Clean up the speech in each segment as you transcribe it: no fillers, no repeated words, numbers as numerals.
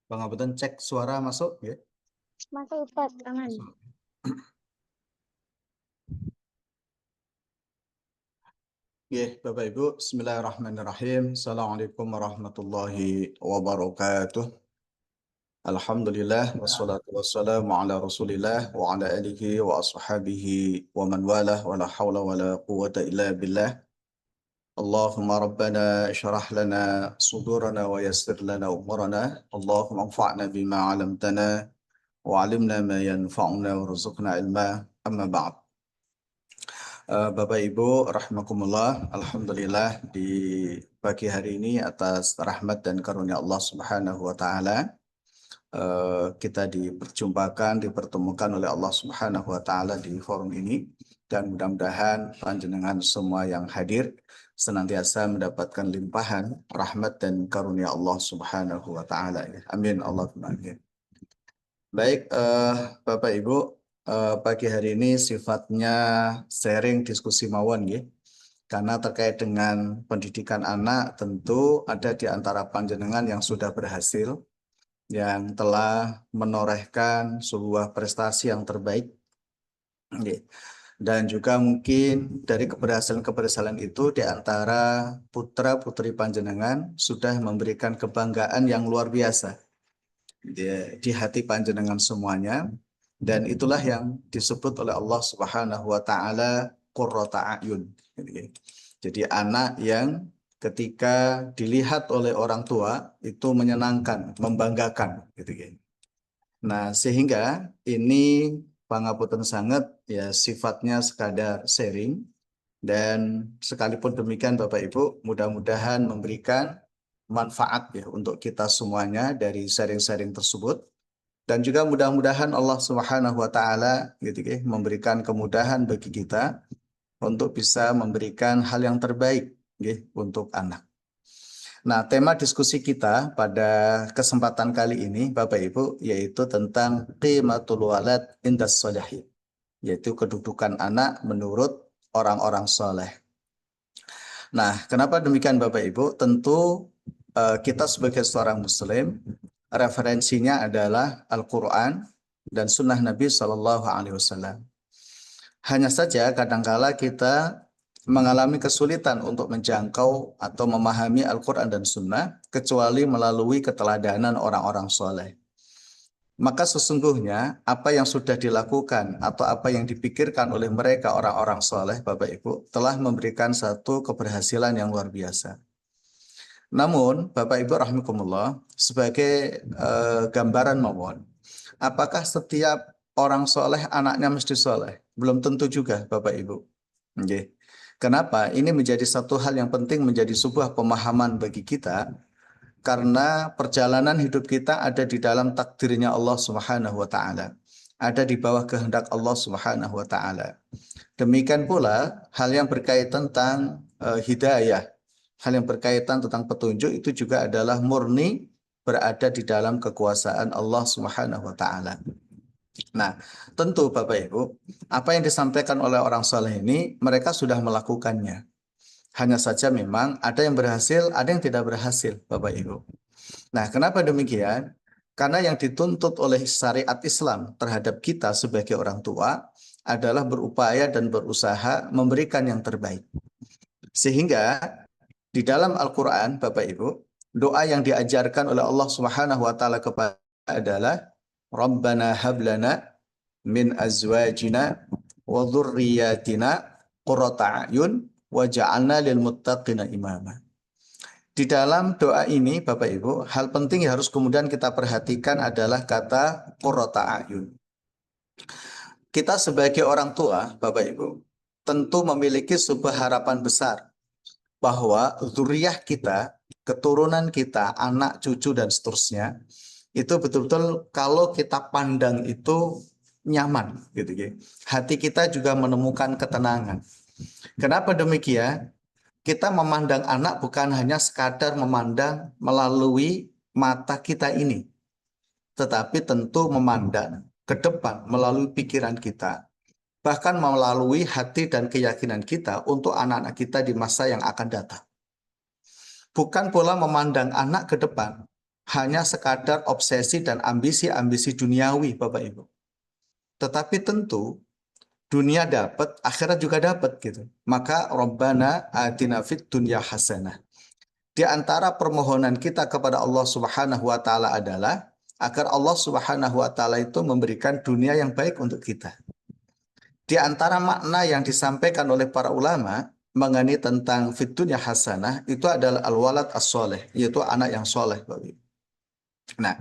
Pangapunten, cek suara masuk ya. Masuk Ustaz, aman. Masuk. Ya, Bapak Ibu, Bismillahirrahmanirrahim. Assalamualaikum warahmatullahi wabarakatuh. Alhamdulillah, wassalatu wassalamu ala rasulillah wa ala alihi wa ashabihi wa man walah wa la hawla wa la quwata illa billah. Allahumma rabbana ishrah lana sudurana wa yassir lana umurana. Allahumma anfa'na bima 'allamtana wa 'allimna ma yanfa'una warzuqna ilma. Amma ba'd. Bapak Ibu rahimakumullah, alhamdulillah di pagi hari ini atas rahmat dan karunia Allah Subhanahu wa taala kita dipertemukan oleh Allah Subhanahu wa taala di forum ini, dan mudah-mudahan panjenengan semua yang hadir senantiasa mendapatkan limpahan rahmat dan karunia Allah Subhanahu wa taala. Amin Allahumma amin. Baik, Bapak Ibu, pagi hari ini sifatnya sharing diskusi mawon ya. Karena terkait dengan pendidikan anak, tentu ada di antara panjenengan yang sudah berhasil, yang telah menorehkan sebuah prestasi yang terbaik. Dan juga mungkin dari keberhasilan-keberhasilan itu di antara putra-putri panjenengan sudah memberikan kebanggaan yang luar biasa di hati panjenengan semuanya, dan itulah yang disebut oleh Allah Subhanahu wa taala qurrata a'yun. Jadi anak yang ketika dilihat oleh orang tua itu menyenangkan, membanggakan gitu. Nah, sehingga ini pangapunten sangat ya, sifatnya sekadar sharing, dan sekalipun demikian Bapak Ibu, mudah-mudahan memberikan manfaat ya untuk kita semuanya dari sharing-sharing tersebut, dan juga mudah-mudahan Allah Subhanahu wa taala gitu ya, memberikan kemudahan bagi kita untuk bisa memberikan hal yang terbaik ya, untuk anak. Nah, tema diskusi kita pada kesempatan kali ini Bapak Ibu yaitu tentang qimatul walad indas sholihin, yaitu kedudukan anak menurut orang-orang soleh. Nah, kenapa demikian Bapak Ibu? Tentu kita sebagai seorang Muslim, referensinya adalah Al-Quran dan Sunnah Nabi Shallallahu Alaihi Wasallam. Hanya saja kadangkala kita mengalami kesulitan untuk menjangkau atau memahami Al-Quran dan Sunnah kecuali melalui keteladanan orang-orang soleh. Maka sesungguhnya apa yang sudah dilakukan atau apa yang dipikirkan oleh mereka orang-orang soleh Bapak Ibu telah memberikan satu keberhasilan yang luar biasa. Namun Bapak Ibu rahimakumullah, sebagai gambaran mawon, apakah setiap orang soleh anaknya mesti soleh? Belum tentu juga Bapak Ibu. Okay. Kenapa? Ini menjadi satu hal yang penting, menjadi sebuah pemahaman bagi kita, karena perjalanan hidup kita ada di dalam takdirnya Allah Subhanahu wa taala. Ada di bawah kehendak Allah Subhanahu wa taala. Demikian pula hal yang berkaitan tentang hidayah, hal yang berkaitan tentang petunjuk itu juga adalah murni berada di dalam kekuasaan Allah Subhanahu wa taala. Nah, tentu Bapak Ibu, apa yang disampaikan oleh orang soleh ini mereka sudah melakukannya. Hanya saja memang ada yang berhasil, ada yang tidak berhasil, Bapak Ibu. Nah, kenapa demikian? Karena yang dituntut oleh syariat Islam terhadap kita sebagai orang tua adalah berupaya dan berusaha memberikan yang terbaik. Sehingga di dalam Al-Quran, Bapak Ibu, doa yang diajarkan oleh Allah Subhanahu wa taala kepada adalah Rabbana hablana min azwajina wa dzurriyyatina qurrata a'yun waj'alna lil muttaqina imama. Di dalam doa ini Bapak Ibu, hal penting yang harus kemudian kita perhatikan adalah kata qurrata a'yun. Kita sebagai orang tua, Bapak Ibu, tentu memiliki sebuah harapan besar bahwa zuriyah kita, keturunan kita, anak, cucu, dan seterusnya, itu betul-betul kalau kita pandang itu nyaman, gitu ya. Hati kita juga menemukan ketenangan. Kenapa demikian? Kita memandang anak bukan hanya sekadar memandang melalui mata kita ini, tetapi tentu memandang ke depan melalui pikiran kita, bahkan melalui hati dan keyakinan kita untuk anak-anak kita di masa yang akan datang. Bukan pula memandang anak ke depan, hanya sekadar obsesi dan ambisi-ambisi duniawi, Bapak Ibu. Tetapi tentu dunia dapat, akhirat juga dapat gitu. Maka Rabbana atina fid dunya hasanah. Di antara permohonan kita kepada Allah Subhanahu wa taala adalah agar Allah Subhanahu wa taala itu memberikan dunia yang baik untuk kita. Di antara makna yang disampaikan oleh para ulama mengenai tentang fid dunya hasanah itu adalah al-walad as-soleh, yaitu anak yang soleh, Bapak Ibu. Nah,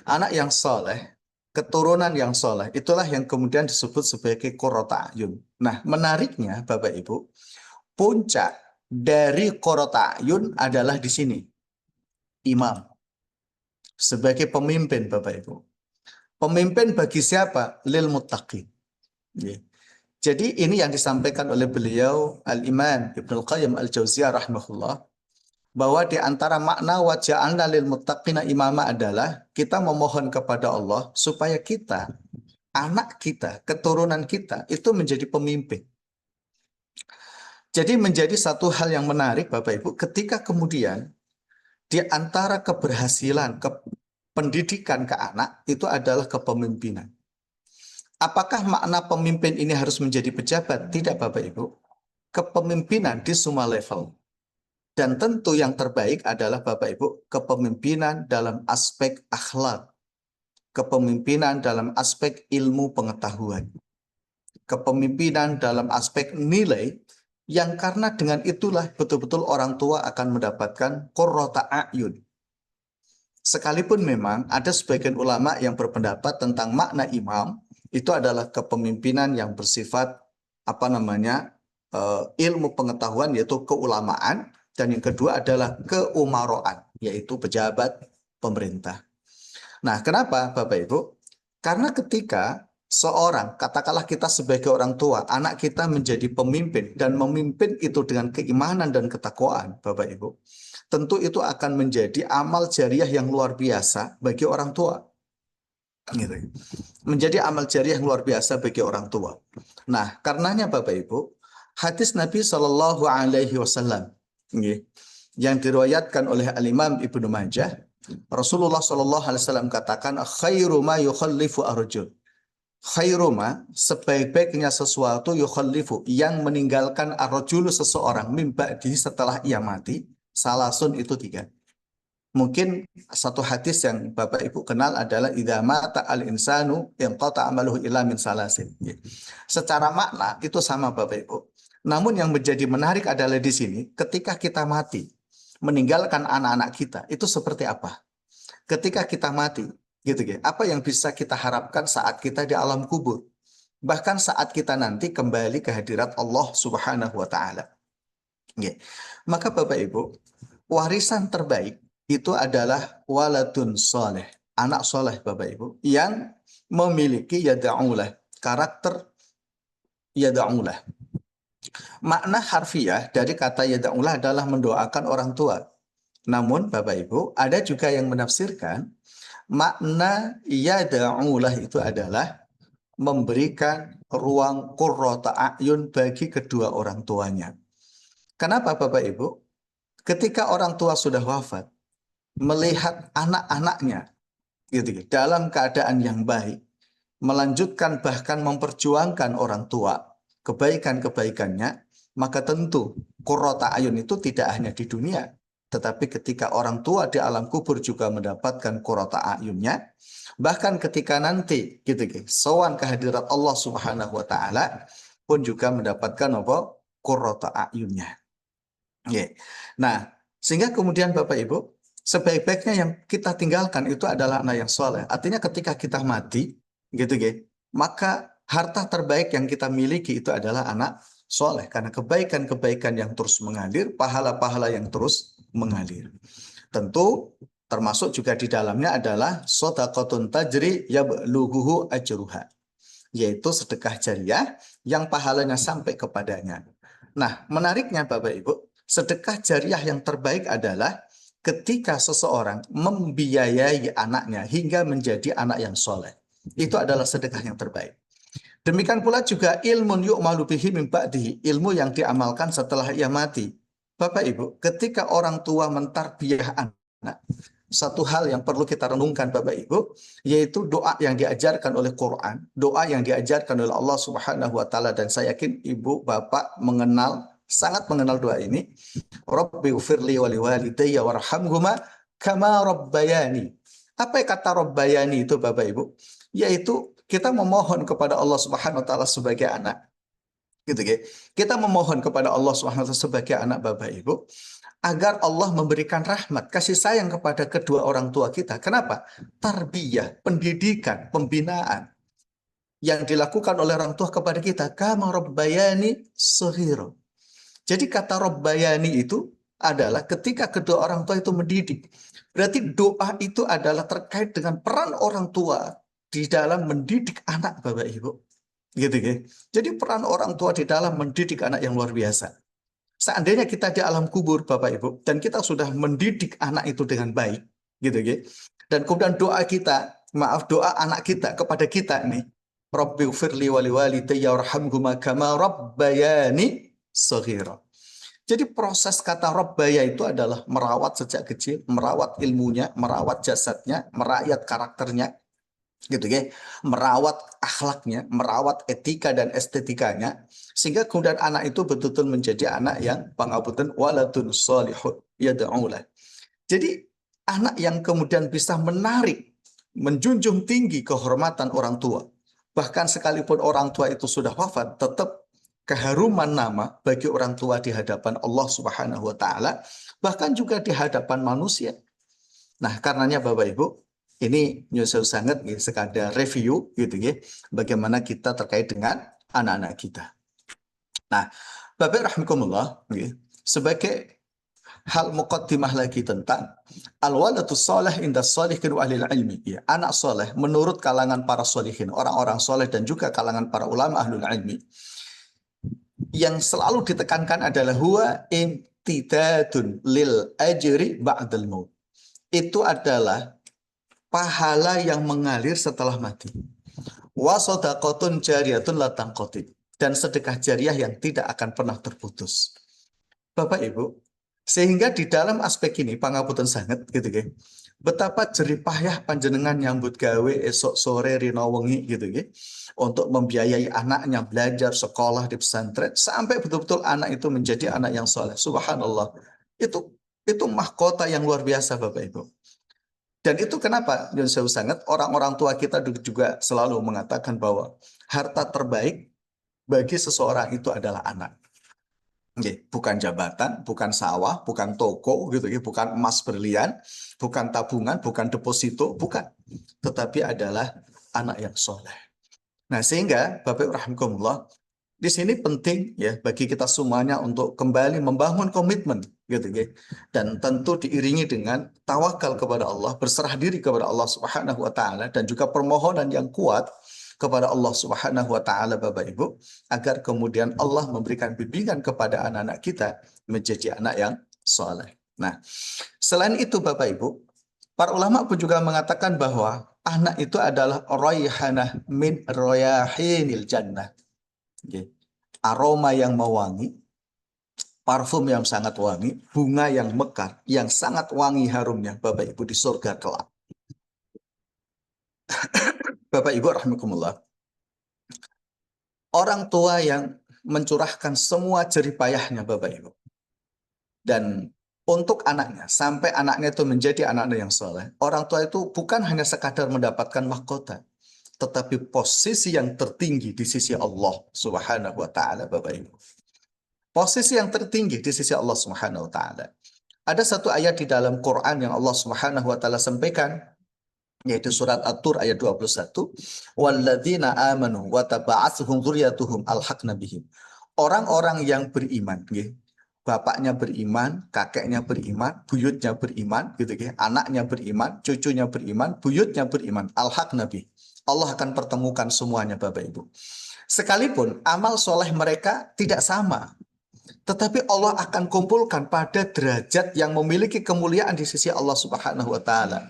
anak yang soleh, keturunan yang soleh, itulah yang kemudian disebut sebagai qurrata ayun. Nah, menariknya Bapak Ibu, puncak dari qurrata ayun adalah di sini, imam. Sebagai pemimpin Bapak Ibu. Pemimpin bagi siapa? Lil muttaqin. Jadi ini yang disampaikan oleh beliau Al-Imam Ibnul Qayyim Al-Jauziyah rahimahullah, bahwa di antara makna wa ja'alna lil muttaqina imama adalah kita memohon kepada Allah supaya kita, anak kita, keturunan kita itu menjadi pemimpin. Jadi menjadi satu hal yang menarik Bapak Ibu ketika kemudian di antara keberhasilan pendidikan ke anak itu adalah kepemimpinan. Apakah makna pemimpin ini harus menjadi pejabat? Tidak Bapak Ibu. Kepemimpinan di semua level. Dan tentu yang terbaik adalah Bapak Ibu, kepemimpinan dalam aspek akhlak, kepemimpinan dalam aspek ilmu pengetahuan, kepemimpinan dalam aspek nilai, yang karena dengan itulah betul-betul orang tua akan mendapatkan qurrata a'yun. Sekalipun memang ada sebagian ulama yang berpendapat tentang makna imam, itu adalah kepemimpinan yang bersifat ilmu pengetahuan, yaitu keulamaan. Dan yang kedua adalah keumaroan, yaitu pejabat pemerintah. Nah, kenapa Bapak Ibu? Karena ketika seorang, katakanlah kita sebagai orang tua, anak kita menjadi pemimpin dan memimpin itu dengan keimanan dan ketakwaan, Bapak Ibu, tentu itu akan menjadi amal jariah yang luar biasa bagi orang tua. Gitu. Menjadi amal jariah yang luar biasa bagi orang tua. Nah, karenanya Bapak Ibu, hadis Nabi Shallallahu Alaihi Wasallam yang diriwayatkan oleh Al-Imam Ibnu Majah, Rasulullah Shallallahu Alaihi Wasallam katakan, khairu ma yukhallifu arjul. Khairu ma, sebaik-baiknya sesuatu yukhallifu, yang meninggalkan arjul seseorang mimba di setelah ia mati, salasun itu 3. Mungkin satu hadis yang Bapak Ibu kenal adalah idza mata al-insanu inqata amaluhu illa min salasin. Secara makna itu sama Bapak Ibu. Namun yang menjadi menarik adalah di sini, ketika kita mati, meninggalkan anak-anak kita, itu seperti apa? Ketika kita mati, gitu ya. Apa yang bisa kita harapkan saat kita di alam kubur? Bahkan saat kita nanti kembali ke hadirat Allah Subhanahu wa taala. Maka Bapak Ibu, warisan terbaik itu adalah waladun soleh, anak soleh Bapak Ibu, yang memiliki yada'ulah, karakter yada'ulah. Makna harfiah dari kata yada'ulah adalah mendoakan orang tua. Namun Bapak Ibu, ada juga yang menafsirkan makna yada'ulah itu adalah memberikan ruang qurrata a'yun bagi kedua orang tuanya. Kenapa Bapak Ibu? Ketika orang tua sudah wafat, melihat anak-anaknya gitu, dalam keadaan yang baik, melanjutkan bahkan memperjuangkan orang tua, kebaikan-kebaikannya, maka tentu qurrata ayun itu tidak hanya di dunia, tetapi ketika orang tua di alam kubur juga mendapatkan qurrata ayunnya, bahkan ketika nanti sowan kehadirat Allah Subhanahu wa taala pun juga mendapatkan apa? Qurrata ayunnya. Nah, sehingga kemudian Bapak Ibu, sebaik-baiknya yang kita tinggalkan itu adalah anak yang soleh. Artinya ketika kita mati, maka harta terbaik yang kita miliki itu adalah anak soleh. Karena kebaikan-kebaikan yang terus mengalir, pahala-pahala yang terus mengalir. Tentu termasuk juga di dalamnya adalah shadaqatun tajri yablughuhu ajruha, yaitu sedekah jariah yang pahalanya sampai kepadanya. Nah, menariknya Bapak Ibu, sedekah jariah yang terbaik adalah ketika seseorang membiayai anaknya hingga menjadi anak yang soleh. Itu adalah sedekah yang terbaik. Demikian pula juga ilmun yu'malu bihi min ba'dihi, ilmu yang diamalkan setelah ia mati. Bapak Ibu, ketika orang tua mentarbiyah anak, satu hal yang perlu kita renungkan Bapak Ibu, yaitu doa yang diajarkan oleh Quran, doa yang diajarkan oleh Allah Subhanahu wa taala, dan saya yakin Ibu Bapak sangat mengenal doa ini. Rabbi ufirli wa liwalidayya warhamhuma kama rabbayani. Apa kata rabbayani itu Bapak Ibu? Yaitu kita memohon kepada Allah Subhanahu wa taala sebagai anak. Gitu ya. Kita memohon kepada Allah Subhanahu wa taala sebagai anak Bapak Ibu agar Allah memberikan rahmat, kasih sayang kepada kedua orang tua kita. Kenapa? Tarbiyah, pendidikan, pembinaan yang dilakukan oleh orang tua kepada kita. Kama rabbayani shaghira. Jadi kata Rabbayani itu adalah ketika kedua orang tua itu mendidik. Berarti doa itu adalah terkait dengan peran orang tua di dalam mendidik anak Bapak Ibu. Gitu ya. Jadi peran orang tua di dalam mendidik anak yang luar biasa. Seandainya kita di alam kubur Bapak Ibu dan kita sudah mendidik anak itu dengan baik, gitu ya. Dan kemudian doa anak kita kepada kita nih, Rabbi ufirli wa liwalidayya warhamhuma kama rabbayani shaghira. Jadi proses kata Rabbaya itu adalah merawat sejak kecil, merawat ilmunya, merawat jasadnya, merakyat karakternya, gitu ya, merawat akhlaknya, merawat etika dan estetikanya, sehingga kemudian anak itu betul-betul menjadi anak yang pangapunten waladun sholihun yad'ulah. Jadi anak yang kemudian bisa menarik, menjunjung tinggi kehormatan orang tua. Bahkan sekalipun orang tua itu sudah wafat, tetap keharuman nama bagi orang tua di hadapan Allah Subhanahu wa taala, bahkan juga di hadapan manusia. Nah, karenanya Bapak Ibu, ini nyusul sangat ya, sekadar review gitu ya, bagaimana kita terkait dengan anak-anak kita. Nah, Bapak rahimakumullah, ya, sebagai hal muqaddimah lagi tentang al-walatus salih inda sholihin wa ahlil ilmi, ya, anak soleh menurut kalangan para sholihin, orang-orang soleh dan juga kalangan para ulama ahlul ilmi, yang selalu ditekankan adalah huwa imtidadun lil ajri ba'dal maut. Itu adalah pahala yang mengalir setelah mati. Wa shadaqatun jariyatun la tanqati, dan sedekah jariah yang tidak akan pernah terputus. Bapak Ibu, sehingga di dalam aspek ini pangapunten sangat gitu ya. Betapa jerih payah panjenengan nyambut gawe esok sore rino wengi gitu ya. Untuk membiayai anaknya belajar sekolah di pesantren sampai betul-betul anak itu menjadi anak yang soleh. Subhanallah. Itu mahkota yang luar biasa Bapak Ibu. Dan itu kenapa Yun Sewu sangat orang-orang tua kita juga selalu mengatakan bahwa harta terbaik bagi seseorang itu adalah anak. Bukan jabatan, bukan sawah, bukan toko, gitu ya, bukan emas berlian, bukan tabungan, bukan deposito, bukan. Tetapi adalah anak yang soleh. Nah, sehingga Bapak Rahimahumullah, di sini penting ya bagi kita semuanya untuk kembali membangun komitmen, gitu ya. Dan tentu diiringi dengan tawakal kepada Allah, berserah diri kepada Allah Subhanahu wa taala, dan juga permohonan yang kuat kepada Allah Subhanahu wa taala Bapak Ibu, agar kemudian Allah memberikan bimbingan kepada anak-anak kita menjadi anak yang soleh. Nah, selain itu Bapak Ibu, para ulama pun juga mengatakan bahwa anak itu adalah raihanah min rayahinil jannah. Aroma yang mewangi, parfum yang sangat wangi, bunga yang mekar, yang sangat wangi harumnya Bapak Ibu di surga kelak. Bapak Ibu rahimakumullah, orang tua yang mencurahkan semua jerih payahnya Bapak Ibu, dan untuk anaknya, sampai anaknya itu menjadi anak-anak yang soleh, orang tua itu bukan hanya sekadar mendapatkan mahkota, tetapi posisi yang tertinggi di sisi Allah Subhanahu wa taala Bapak Ibu. Posisi yang tertinggi di sisi Allah Subhanahu wa taala. Ada satu ayat di dalam Quran yang Allah Subhanahu wa taala sampaikan, yaitu surat At-Tur ayat 21, walladzina amanu wa taba'atsuhum dzurriyyatuhum alhaqna bihim. Orang-orang yang beriman, bapaknya beriman, kakeknya beriman, buyutnya beriman, gitu ya. Anaknya beriman, cucunya beriman, buyutnya beriman, alhaqna bih. Allah akan pertemukan semuanya Bapak Ibu. Sekalipun amal soleh mereka tidak sama, tetapi Allah akan kumpulkan pada derajat yang memiliki kemuliaan di sisi Allah Subhanahu wa taala.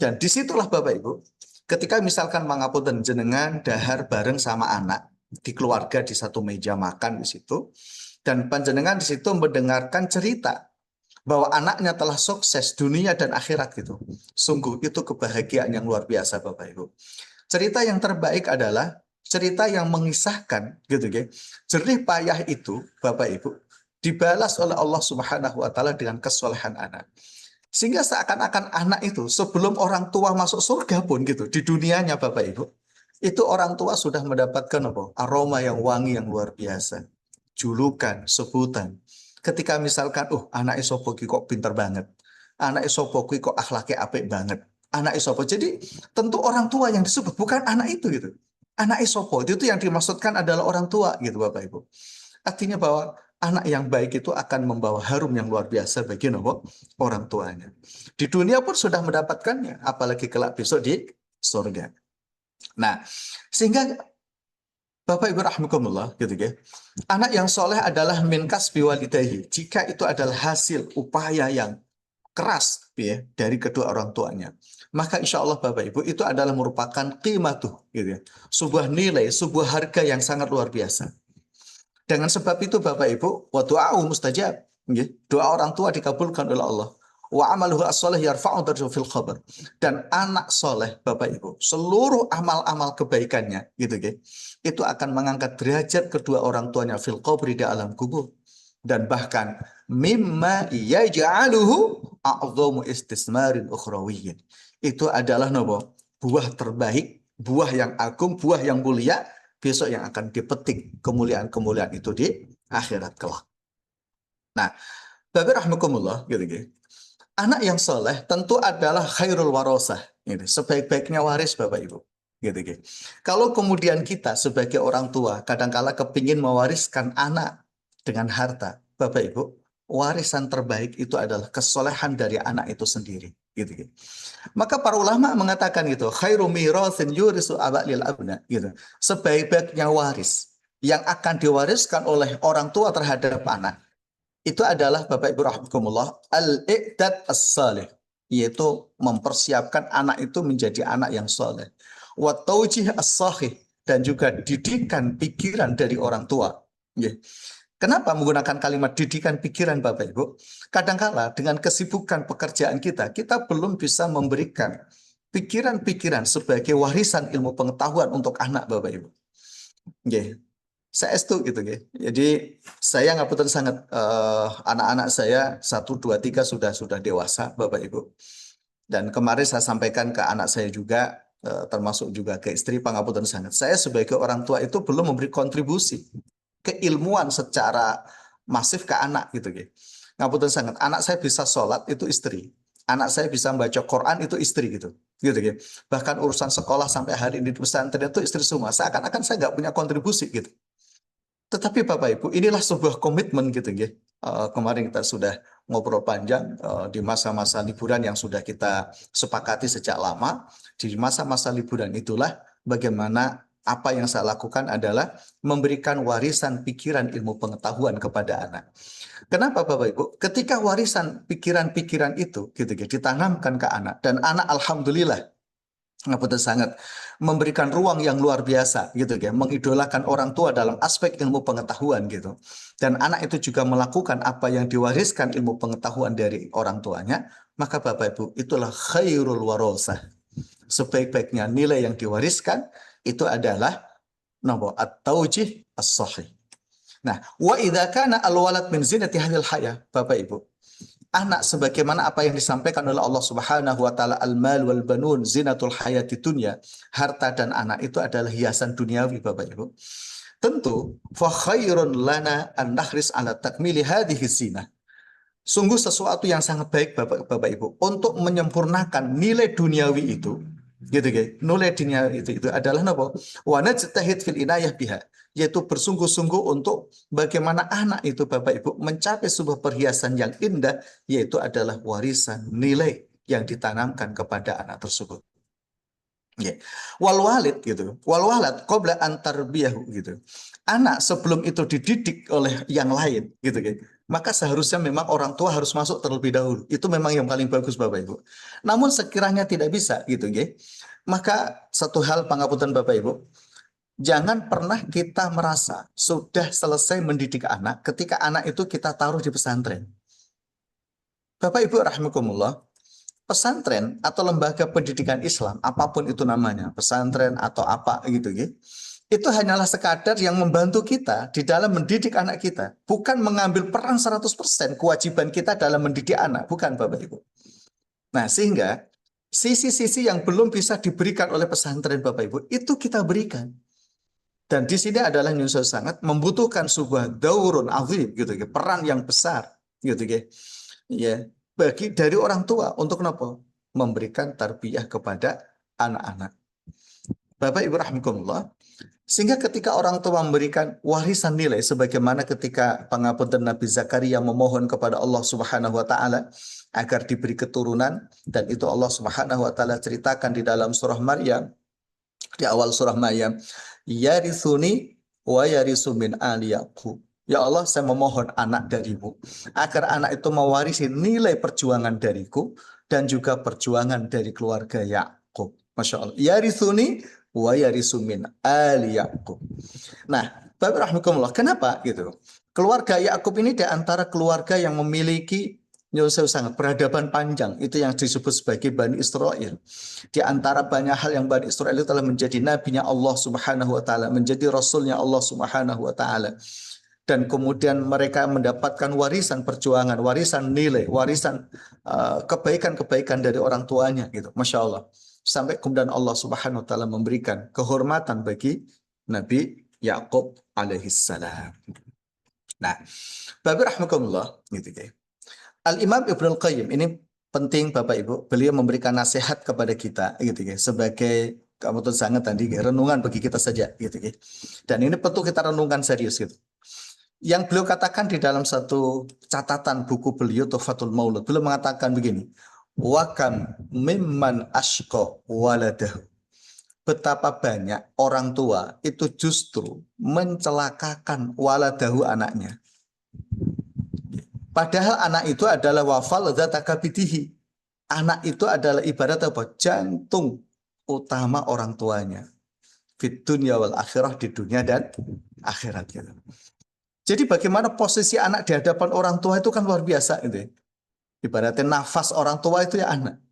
Dan disitulah Bapak Ibu, ketika misalkan mangapunten jenengan dahar bareng sama anak di keluarga di satu meja makan di situ, dan panjenengan di situ mendengarkan cerita bahwa anaknya telah sukses dunia dan akhirat gitu. Sungguh itu kebahagiaan yang luar biasa Bapak Ibu. Cerita yang terbaik adalah cerita yang mengisahkan gitu ya. Jerih payah itu Bapak Ibu dibalas oleh Allah Subhanahu wa taala dengan kesolehan anak. Sehingga seakan-akan anak itu sebelum orang tua masuk surga pun gitu di dunianya Bapak Ibu, itu orang tua sudah mendapatkan apa? Aroma yang wangi yang luar biasa. Julukan, sebutan. Ketika misalkan, anak isopo ki kok pinter banget. Anak isopo ki kok akhlaknya apik banget. Anak isopo. Jadi tentu orang tua yang disebut bukan anak itu gitu. Anak isopo itu yang dimaksudkan adalah orang tua gitu Bapak Ibu. Artinya bahwa anak yang baik itu akan membawa harum yang luar biasa bagi orang tuanya. Di dunia pun sudah mendapatkannya, apalagi kelak besok di surga. Nah, sehingga Bapak Ibu rahimakumullah gitu ya. Anak yang soleh adalah min kasbi walidayhi. Jika itu adalah hasil upaya yang keras ya dari kedua orang tuanya. Maka insya Allah Bapak Ibu itu adalah merupakan qimatuh gitu ya. Sebuah nilai, sebuah harga yang sangat luar biasa. Dengan sebab itu Bapak Ibu, wa du'a'u mustajab. Doa orang tua dikabulkan oleh Allah. Wa amaluhu as-soleh yarfa'u darjahu fil khabar. Dan anak soleh Bapak Ibu, seluruh amal-amal kebaikannya gitu ya, itu akan mengangkat derajat kedua orang tuanya fil qabri di alam kubur. Dan bahkan mimma yaj'aluhu a'dhamu istismarin ukhrawiyyin. Itu adalah buah terbaik, buah yang agung, buah yang mulia besok yang akan dipetik kemuliaan-kemuliaan itu di akhirat kelak. Nah, Bapak rahmakumullah gitu. Anak yang soleh tentu adalah khairul warosah, gitu. Sebaik-baiknya waris Bapak Ibu. Gitu. Kalau kemudian kita sebagai orang tua kadangkala kepingin mewariskan anak dengan harta, Bapak Ibu, warisan terbaik itu adalah kesolehan dari anak itu sendiri. Gitu. Maka para ulama mengatakan gitu, khairu mirathin yurisu aba'lil abna gitu. Sebaik-baiknya waris yang akan diwariskan oleh orang tua terhadap anak itu adalah Bapak Ibu rahimakumullah al-i'dad as-salih, yaitu mempersiapkan anak itu menjadi anak yang soleh. Wa taujih as-sahih, dan juga didikan pikiran dari orang tua. Kenapa menggunakan kalimat didikan pikiran Bapak Ibu? Kadangkala dengan kesibukan pekerjaan kita belum bisa memberikan pikiran-pikiran sebagai warisan ilmu pengetahuan untuk anak Bapak Ibu. Saya itu gitu. Jadi saya ngapunten sangat anak-anak saya 1, 2, 3 sudah dewasa Bapak Ibu. Dan kemarin saya sampaikan ke anak saya juga, termasuk juga ke istri, pangapunten sangat. Saya sebagai orang tua itu belum memberi kontribusi keilmuan secara masif ke anak gitu. Ngapunten sangat. Anak saya bisa sholat itu istri. Anak saya bisa membaca Quran itu istri gitu. Bahkan urusan sekolah sampai hari ini di pesantren itu istri semua. Seakan-akan saya nggak punya kontribusi gitu. Tetapi Bapak Ibu, inilah sebuah komitmen gitu ya. Kemarin kita sudah ngobrol panjang di masa-masa liburan yang sudah kita sepakati sejak lama. Di masa-masa liburan itulah bagaimana apa yang saya lakukan adalah memberikan warisan pikiran ilmu pengetahuan kepada anak. Kenapa Bapak Ibu? Ketika warisan pikiran-pikiran itu gitu ya, ditanamkan ke anak, dan anak alhamdulillah sangat memberikan ruang yang luar biasa gitu ya, mengidolakan orang tua dalam aspek ilmu pengetahuan gitu. Dan anak itu juga melakukan apa yang diwariskan ilmu pengetahuan dari orang tuanya, maka Bapak Ibu itulah khairul warosah. Sebaik-baiknya nilai yang diwariskan itu adalah at-taujih as-sahih. Nah, wa idza kana al-walad min zinati hadhil hayah, Bapak Ibu, anak sebagaimana apa yang disampaikan oleh Allah Subhanahu wa taala, al-mal wal banun zinatul hayati dunya, harta dan anak itu adalah hiasan duniawi Bapak Ibu. Tentu fa khairun lana an nahris ala takmili hadhihi zinah. Sungguh sesuatu yang sangat baik Bapak Ibu untuk menyempurnakan nilai duniawi itu gitu guys. Nilai duniawi itu adalah apa? Wa najtahid fil inayah biha, yaitu bersungguh-sungguh untuk bagaimana anak itu Bapak Ibu mencapai sebuah perhiasan yang indah, yaitu adalah warisan nilai yang ditanamkan kepada anak tersebut. Wal walid gitu. Wal walad qabla an tarbiyahu gitu. Anak sebelum itu dididik oleh yang lain gitu. Maka seharusnya memang orang tua harus masuk terlebih dahulu. Itu memang yang paling bagus Bapak Ibu. Namun sekiranya tidak bisa gitu maka satu hal pangapunten Bapak Ibu, jangan pernah kita merasa sudah selesai mendidik anak ketika anak itu kita taruh di pesantren. Bapak Ibu rahimakumullah, pesantren atau lembaga pendidikan Islam, apapun itu namanya, pesantren atau apa gitu, itu hanyalah sekadar yang membantu kita di dalam mendidik anak kita, bukan mengambil peran 100% kewajiban kita dalam mendidik anak, bukan Bapak Ibu. Nah, sehingga sisi-sisi yang belum bisa diberikan oleh pesantren Bapak Ibu, itu kita berikan. Dan di sini adalah Indonesia sangat membutuhkan sebuah daurun azim gitu, peran yang besar gitu, ya, bagi dari orang tua untuk kenapa? Memberikan tarbiyah kepada anak-anak. Bapak Ibu rahimakumullah, sehingga ketika orang tua memberikan warisan nilai sebagaimana ketika pangapunten Nabi Zakaria memohon kepada Allah Subhanahu wa taala agar diberi keturunan, dan itu Allah Subhanahu wa taala ceritakan di dalam surah Maryam, di awal surah Maryam, yarithuni wa yarithu min ali Yaqub. Ya Allah, saya memohon anak darimu agar anak itu mewarisi nilai perjuangan dariku dan juga perjuangan dari keluarga Yakub. Masya Allah. Yarithuni wa yarithu min ali Yaqub. Nah, Bapak rahmatullah, kenapa gitu? Keluarga Yakub ini di antara keluarga yang memiliki sangat peradaban panjang, itu yang disebut sebagai Bani Israel. Di antara banyak hal yang Bani Israel itu telah menjadi nabinya Allah Subhanahu wa taala, menjadi rasulnya Allah Subhanahu wa taala. Dan kemudian mereka mendapatkan warisan perjuangan, warisan nilai, warisan kebaikan-kebaikan dari orang tuanya gitu. Masya Allah. Sampai kemudian Allah Subhanahu wa taala memberikan kehormatan bagi Nabi Yakub alaihissalam. Nah, Bapak rahmatullah gitu ya. Al-Imam Ibnul Qayyim ini penting Bapak Ibu, beliau memberikan nasihat kepada kita gitu ya, sebagai kamu tuh sangat tadi renungan bagi kita saja gitu ya. Dan ini perlu kita renungkan serius gitu. Yang beliau katakan di dalam satu catatan buku beliau Tuhfatul Maulud, beliau mengatakan begini, wa kam mimman ashqa waladahu. Betapa banyak orang tua itu justru mencelakakan waladahu, anaknya. Padahal anak itu adalah wafal dzatakabidihi. Anak itu adalah ibarat apa? Jantung utama orang tuanya. Fid dunya wal akhirah, di dunia dan akhirat gitu. Jadi bagaimana posisi anak di hadapan orang tua itu kan luar biasa gitu. Ibaratnya nafas orang tua itu ya anak.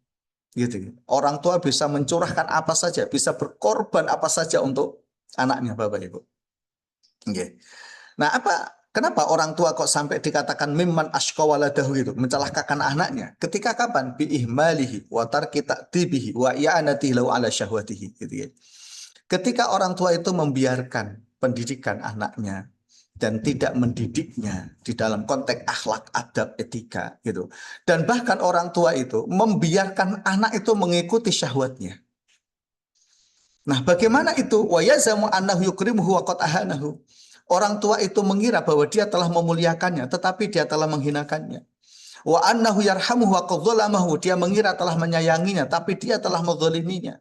Gitu. Orang tua bisa mencurahkan apa saja, bisa berkorban apa saja untuk anaknya Bapak Ibu. Okay. Nah, kenapa orang tua kok sampai dikatakan mimman ashqa waladahu gitu, mencelakakan anaknya? Ketika kapan? Bi ihmalihi wa tarki ta'dibihi wa i'anatihi lahu ala syahwatihi gitu ya. Ketika orang tua itu membiarkan pendidikan anaknya dan tidak mendidiknya di dalam konteks akhlak, adab, etika gitu. Dan bahkan orang tua itu membiarkan anak itu mengikuti syahwatnya. Nah, bagaimana itu? Wa yazamu annahu yukrimuhu wa qad ahanahu. Orang tua itu mengira bahwa dia telah memuliakannya, tetapi dia telah menghinakannya. Wa annahu yarhamuhu wa qad dzalamahu. Dia mengira telah menyayanginya, tapi dia telah menzaliminya.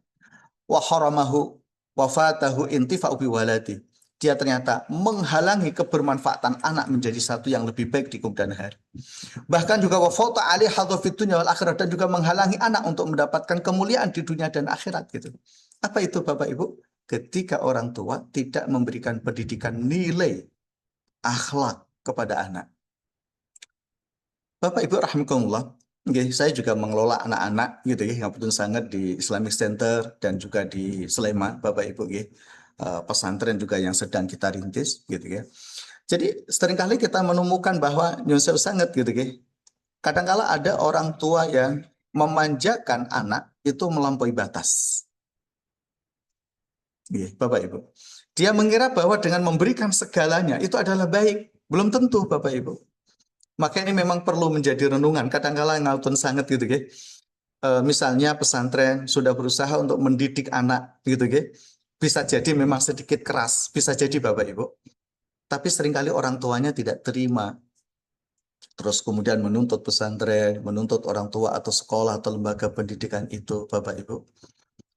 Wa haramahu wa fatahu intifa'u bi waladi. Dia ternyata menghalangi kebermanfaatan anak menjadi satu yang lebih baik di kemudian hari. Bahkan juga wa fata alaihi hadza fid dunya wal akhirat, dan juga menghalangi anak untuk mendapatkan kemuliaan di dunia dan akhirat gitu. Apa itu Bapak Ibu? Ketika orang tua tidak memberikan pendidikan nilai akhlak kepada anak. Bapak Ibu rahimakumullah, saya juga mengelola anak-anak gitu ya, yang betul sangat di Islamic Center dan juga di Sleman, Bapak Ibu pesantren juga yang sedang kita rintis gitu ya. Jadi seringkali kita menemukan bahwa nyusul sangat gitu ya. Kadangkala ada orang tua yang memanjakan anak itu melampaui batas. Bapak Ibu. Dia mengira bahwa dengan memberikan segalanya itu adalah baik. Belum tentu Bapak Ibu. Maka ini memang perlu menjadi renungan. Kadang-kala ngautun sangat gitu ya. Misalnya pesantren sudah berusaha untuk mendidik anak gitu ya. Bisa jadi memang sedikit keras, bisa jadi Bapak Ibu. Tapi seringkali orang tuanya tidak terima. Terus kemudian menuntut pesantren, menuntut orang tua atau sekolah atau lembaga pendidikan itu Bapak Ibu.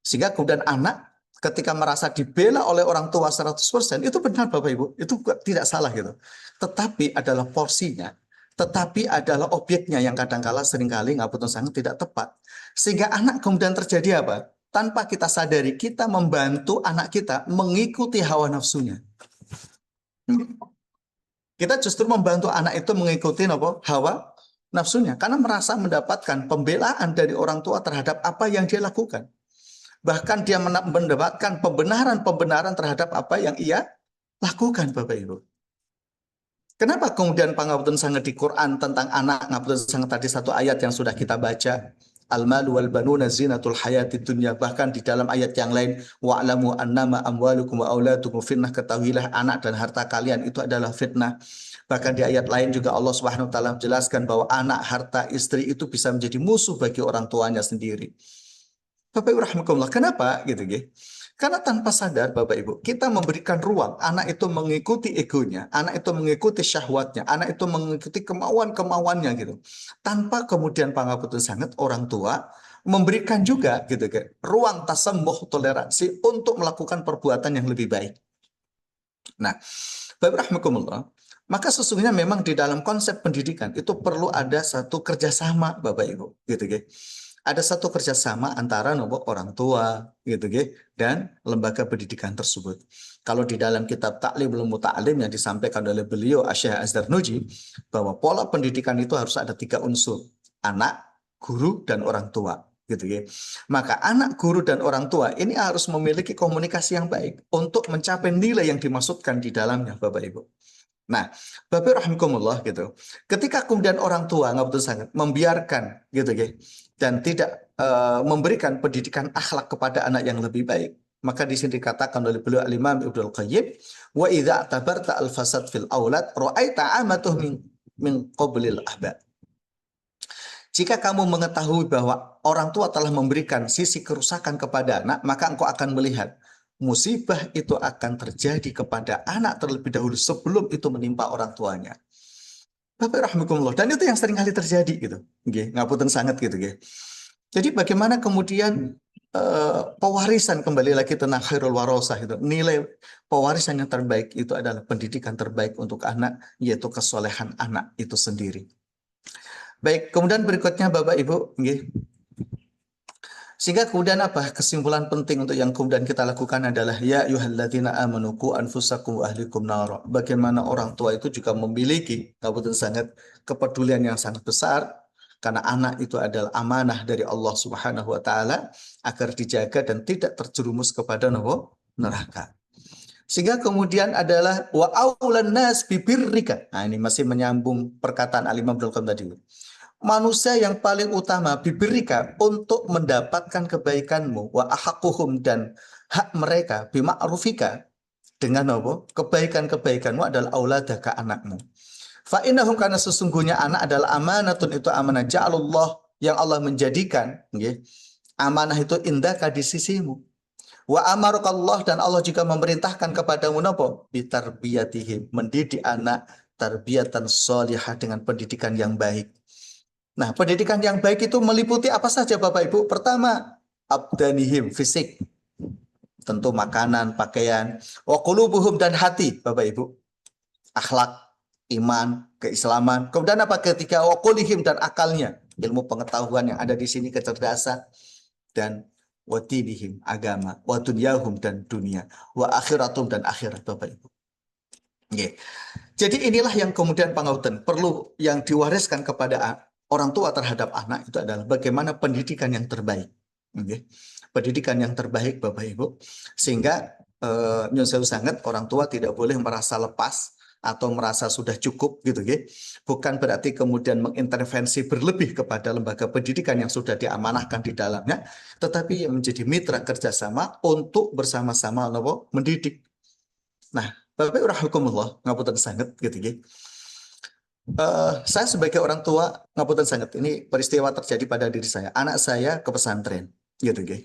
Sehingga kemudian anak ketika merasa dibela oleh orang tua 100%, itu benar Bapak Ibu, itu tidak salah gitu. Tetapi adalah porsinya, tetapi adalah objeknya yang kadangkala seringkali ngapunten sangat tidak tepat. Sehingga anak kemudian terjadi apa? Tanpa kita sadari, kita membantu anak kita mengikuti hawa nafsunya. Kita justru membantu anak itu mengikuti hawa nafsunya karena merasa mendapatkan pembelaan dari orang tua terhadap apa yang dia lakukan. Bahkan dia mendapatkan pembenaran terhadap apa yang ia lakukan, Bapak Ibu. Kenapa kemudian pangapunten sangat di Quran tentang anak ngapunten sangat tadi satu ayat yang sudah kita baca, al-malu wal banuna zinatul hayatid dunya, bahkan di dalam ayat yang lain wa'lamu annama amwalukum wa auladukum fitnah, ketahuilah anak dan harta kalian itu adalah fitnah. Bahkan di ayat lain juga Allah Subhanahu wa taala menjelaskan bahwa anak, harta, istri itu bisa menjadi musuh bagi orang tuanya sendiri. Bapak Ibu rahimakumullah, kenapa gitu ya? Karena tanpa sadar Bapak Ibu, kita memberikan ruang anak itu mengikuti egonya, anak itu mengikuti syahwatnya, anak itu mengikuti kemauan-kemauannya gitu. Tanpa kemudian pangapunten sangat orang tua memberikan juga gitu kan ruang tasammuh, toleransi untuk melakukan perbuatan yang lebih baik. Nah, Bapak rahimakumullah, maka sesungguhnya memang di dalam konsep pendidikan itu perlu ada satu kerjasama Bapak Ibu gitu ya. Ada satu kerjasama antara orang tua gitu dan lembaga pendidikan tersebut. Kalau di dalam kitab Ta'limul Muta'alim yang disampaikan oleh beliau Syekh Azdarnuji, bahwa pola pendidikan itu harus ada 3 unsur, anak, guru, dan orang tua gitu ya. Maka anak, guru, dan orang tua ini harus memiliki komunikasi yang baik untuk mencapai nilai yang dimaksudkan di dalamnya Bapak Ibu. Nah, Bapak rahimakumullah gitu. Ketika kemudian orang tua nggak betul sangat membiarkan gitu ya dan tidak memberikan pendidikan akhlak kepada anak yang lebih baik, maka di sini dikatakan oleh beliau Al-Imam Ibnu Al-Qayyim, wa idza tabarta al-fasad fil aulad ra'aita amatuh min qablil ahba. Jika kamu mengetahui bahwa orang tua telah memberikan sisi kerusakan kepada anak, maka engkau akan melihat musibah itu akan terjadi kepada anak terlebih dahulu sebelum itu menimpa orang tuanya. Bapak rahimakumullah. Dan itu yang sering kali terjadi gitu. Nggih, ngapunten sangat gitu nggih. Jadi bagaimana kemudian pewarisan kembali lagi tentang khairul warosah itu. Nilai pewarisan yang terbaik itu adalah pendidikan terbaik untuk anak, yaitu kesolehan anak itu sendiri. Baik, kemudian berikutnya Bapak Ibu, nggih. Sehingga kemudian apa? Kesimpulan penting untuk yang kemudian kita lakukan adalah ya ayyuhalladzina amanu qu anfusakum wa ahlikum nara. Bagaimana orang tua itu juga memiliki kabupaten sangat kepedulian yang sangat besar karena anak itu adalah amanah dari Allah Subhanahu wa taala agar dijaga dan tidak terjerumus kepada neraka. Sehingga kemudian adalah wa aulan nas bibirrika. Nah, ini masih menyambung perkataan Al-Imam Abdul Qadir tadi. Manusia yang paling utama diberikan untuk mendapatkan kebaikanmu wa ahaquhum dan hak mereka bima'rufika dengan apa? Kebaikan-kebaikanmu adalah auladaka anakmu. Fa innahum karena sesungguhnya anak adalah amanatun itu amanah ja'alullah yang Allah menjadikan nggih. Amanah itu indaka di sisimu. Wa amarukallah dan Allah juga memerintahkan kepadamu napa? Bitarbiyatihim mendidik anak tarbiyatan sholihah dengan pendidikan yang baik. Nah, pendidikan yang baik itu meliputi apa saja Bapak Ibu? Pertama, abdanihim, fisik. Tentu makanan, pakaian. Wa qulubuhum dan hati, Bapak Ibu. Akhlak, iman, keislaman. Kemudian apa ketiga? Wa qulihim dan akalnya. Ilmu pengetahuan yang ada di sini, kecerdasan. Dan wa dinihim, agama. Wa dunyahum dan dunia. Wa akhiratum dan akhirat, Bapak Ibu. Okay. Jadi inilah yang kemudian pangauten perlu yang diwariskan kepada orang tua terhadap anak itu adalah bagaimana pendidikan yang terbaik. Okay. Pendidikan yang terbaik Bapak Ibu. Sehingga nyun sewu sangat orang tua tidak boleh merasa lepas atau merasa sudah cukup gitu ya. Bukan berarti kemudian mengintervensi berlebih kepada lembaga pendidikan yang sudah diamanahkan di dalamnya, tetapi yang menjadi mitra kerjasama untuk bersama-sama mendidik. Nah, Bapak rahimakumullah, ngapunten sangat gitu ya. Saya sebagai orang tua ngapunten sangat, ini peristiwa terjadi pada diri saya. Anak saya ke pesantren gitu ya.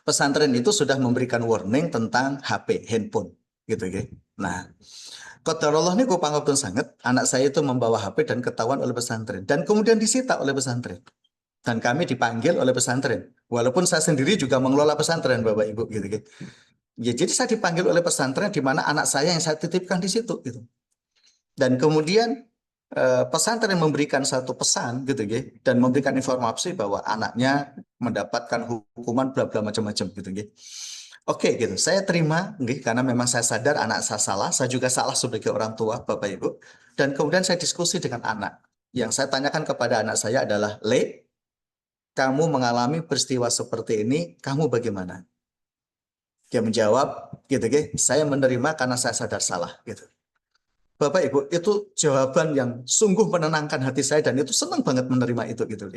Pesantren itu sudah memberikan warning tentang HP, handphone gitu ya. Nah, qadarullah niku pangapunten sangat, anak saya itu membawa HP dan ketahuan oleh pesantren dan kemudian disita oleh pesantren. Dan kami dipanggil oleh pesantren. Walaupun saya sendiri juga mengelola pesantren Bapak Ibu gitu ya. Ya, jadi saya dipanggil oleh pesantren di mana anak saya yang saya titipkan di situ gitu. Dan kemudian pesantren memberikan satu pesan gitu ya dan memberikan informasi bahwa anaknya mendapatkan hukuman bla bla macam-macam gitu ya. Oke gitu. Saya terima nggih karena memang saya sadar anak saya salah, saya juga salah sebagai orang tua Bapak Ibu. Dan kemudian saya diskusi dengan anak. Yang saya tanyakan kepada anak saya adalah, Le, kamu mengalami peristiwa seperti ini, kamu bagaimana? Dia menjawab, gitu, saya menerima karena saya sadar salah, gitu. Bapak Ibu, itu jawaban yang sungguh menenangkan hati saya dan itu senang banget menerima itu, gitu.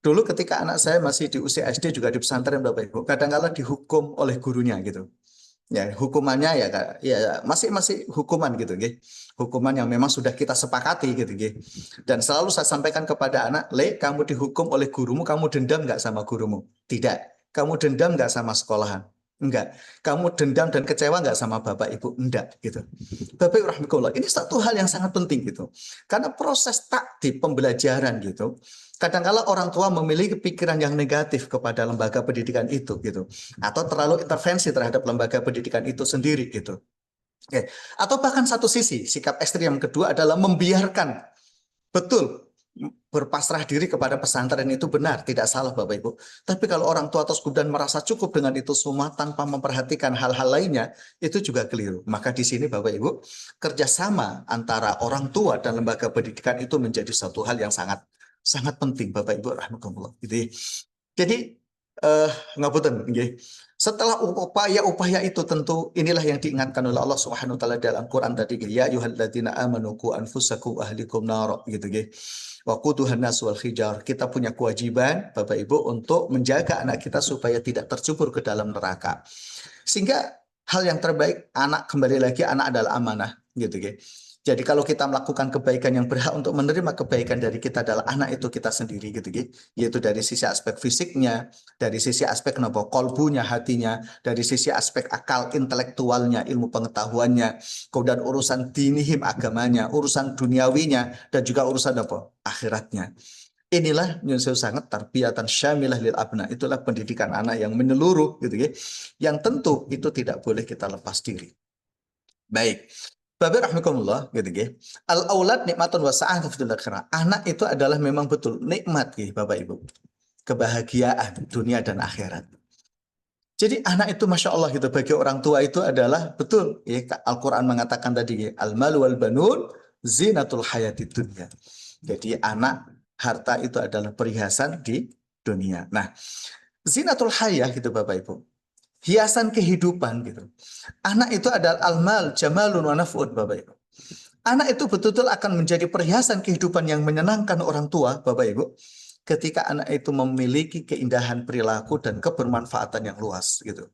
Dulu ketika anak saya masih di usia SD juga di pesantren, Bapak Ibu, kadang-kala dihukum oleh gurunya, gitu. Ya, hukumannya ya, ya masih masih hukuman gitu, hukuman yang memang sudah kita sepakati gitu, dan selalu saya sampaikan kepada anak, Le, kamu dihukum oleh gurumu, kamu dendam nggak sama gurumu? Tidak. Kamu dendam nggak sama sekolahan? Enggak. Kamu dendam dan kecewa nggak sama bapak ibu? Enggak, gitu. Bapak Ibu rahmatullah, ini satu hal yang sangat penting gitu, karena proses taktik pembelajaran gitu, kadang-kala orang tua memiliki pikiran yang negatif kepada lembaga pendidikan itu, gitu, atau terlalu intervensi terhadap lembaga pendidikan itu sendiri, gitu. Oke. Atau bahkan satu sisi, sikap ekstrim yang kedua adalah membiarkan, betul, berpasrah diri kepada pesantren itu benar, tidak salah Bapak Ibu. Tapi kalau orang tua terus kemudian merasa cukup dengan itu semua tanpa memperhatikan hal-hal lainnya, itu juga keliru. Maka di sini Bapak Ibu, kerjasama antara orang tua dan lembaga pendidikan itu menjadi satu hal yang sangat sangat penting Bapak Ibu rahmatullah. Jadi ngapunten nggih. Setelah upaya-upaya itu tentu inilah yang diingatkan oleh Allah Subhanahu wa taala dalam Quran tadi, ya ayyuhalladzina amanu qu anfusakum ahlikum nar, gitu nggih. Wa quduhan nas wal hijar. Kita punya kewajiban Bapak Ibu untuk menjaga anak kita supaya tidak tercebur ke dalam neraka. Sehingga hal yang terbaik, anak, kembali lagi, anak adalah amanah, gitu. Jadi kalau kita melakukan kebaikan, yang berhak untuk menerima kebaikan dari kita adalah anak itu kita sendiri, gitu. Yaitu dari sisi aspek fisiknya, dari sisi aspek kolbunya, hatinya, dari sisi aspek akal intelektualnya, ilmu pengetahuannya, kemudian urusan dinihim agamanya, urusan duniawinya, dan juga urusan akhiratnya. Inilah nyusul sangat tarbiyatan syamilah lil abna. Itulah pendidikan anak yang menyeluruh, gitu, yang tentu itu tidak boleh kita lepas diri. Baik. Bapak rahmatullah, gitu, al aulad nikmatun wa sa'adah fil akhirah. Anak itu adalah memang betul nikmat, Bapak Ibu, kebahagiaan dunia dan akhirat. Jadi anak itu masya Allah gitu, bagi orang tua itu adalah betul, Al-Quran mengatakan tadi, al malu wal banun zinatul hayati dunia. Jadi anak, harta itu adalah perhiasan di dunia. Nah, zinatul hayah gitu Bapak Ibu, hiasan kehidupan gitu. Anak itu adalah al-mal jamalun wa naf'un Bapak Ibu. Anak itu betul-betul akan menjadi perhiasan kehidupan yang menyenangkan orang tua Bapak Ibu, ketika anak itu memiliki keindahan perilaku dan kebermanfaatan yang luas gitu.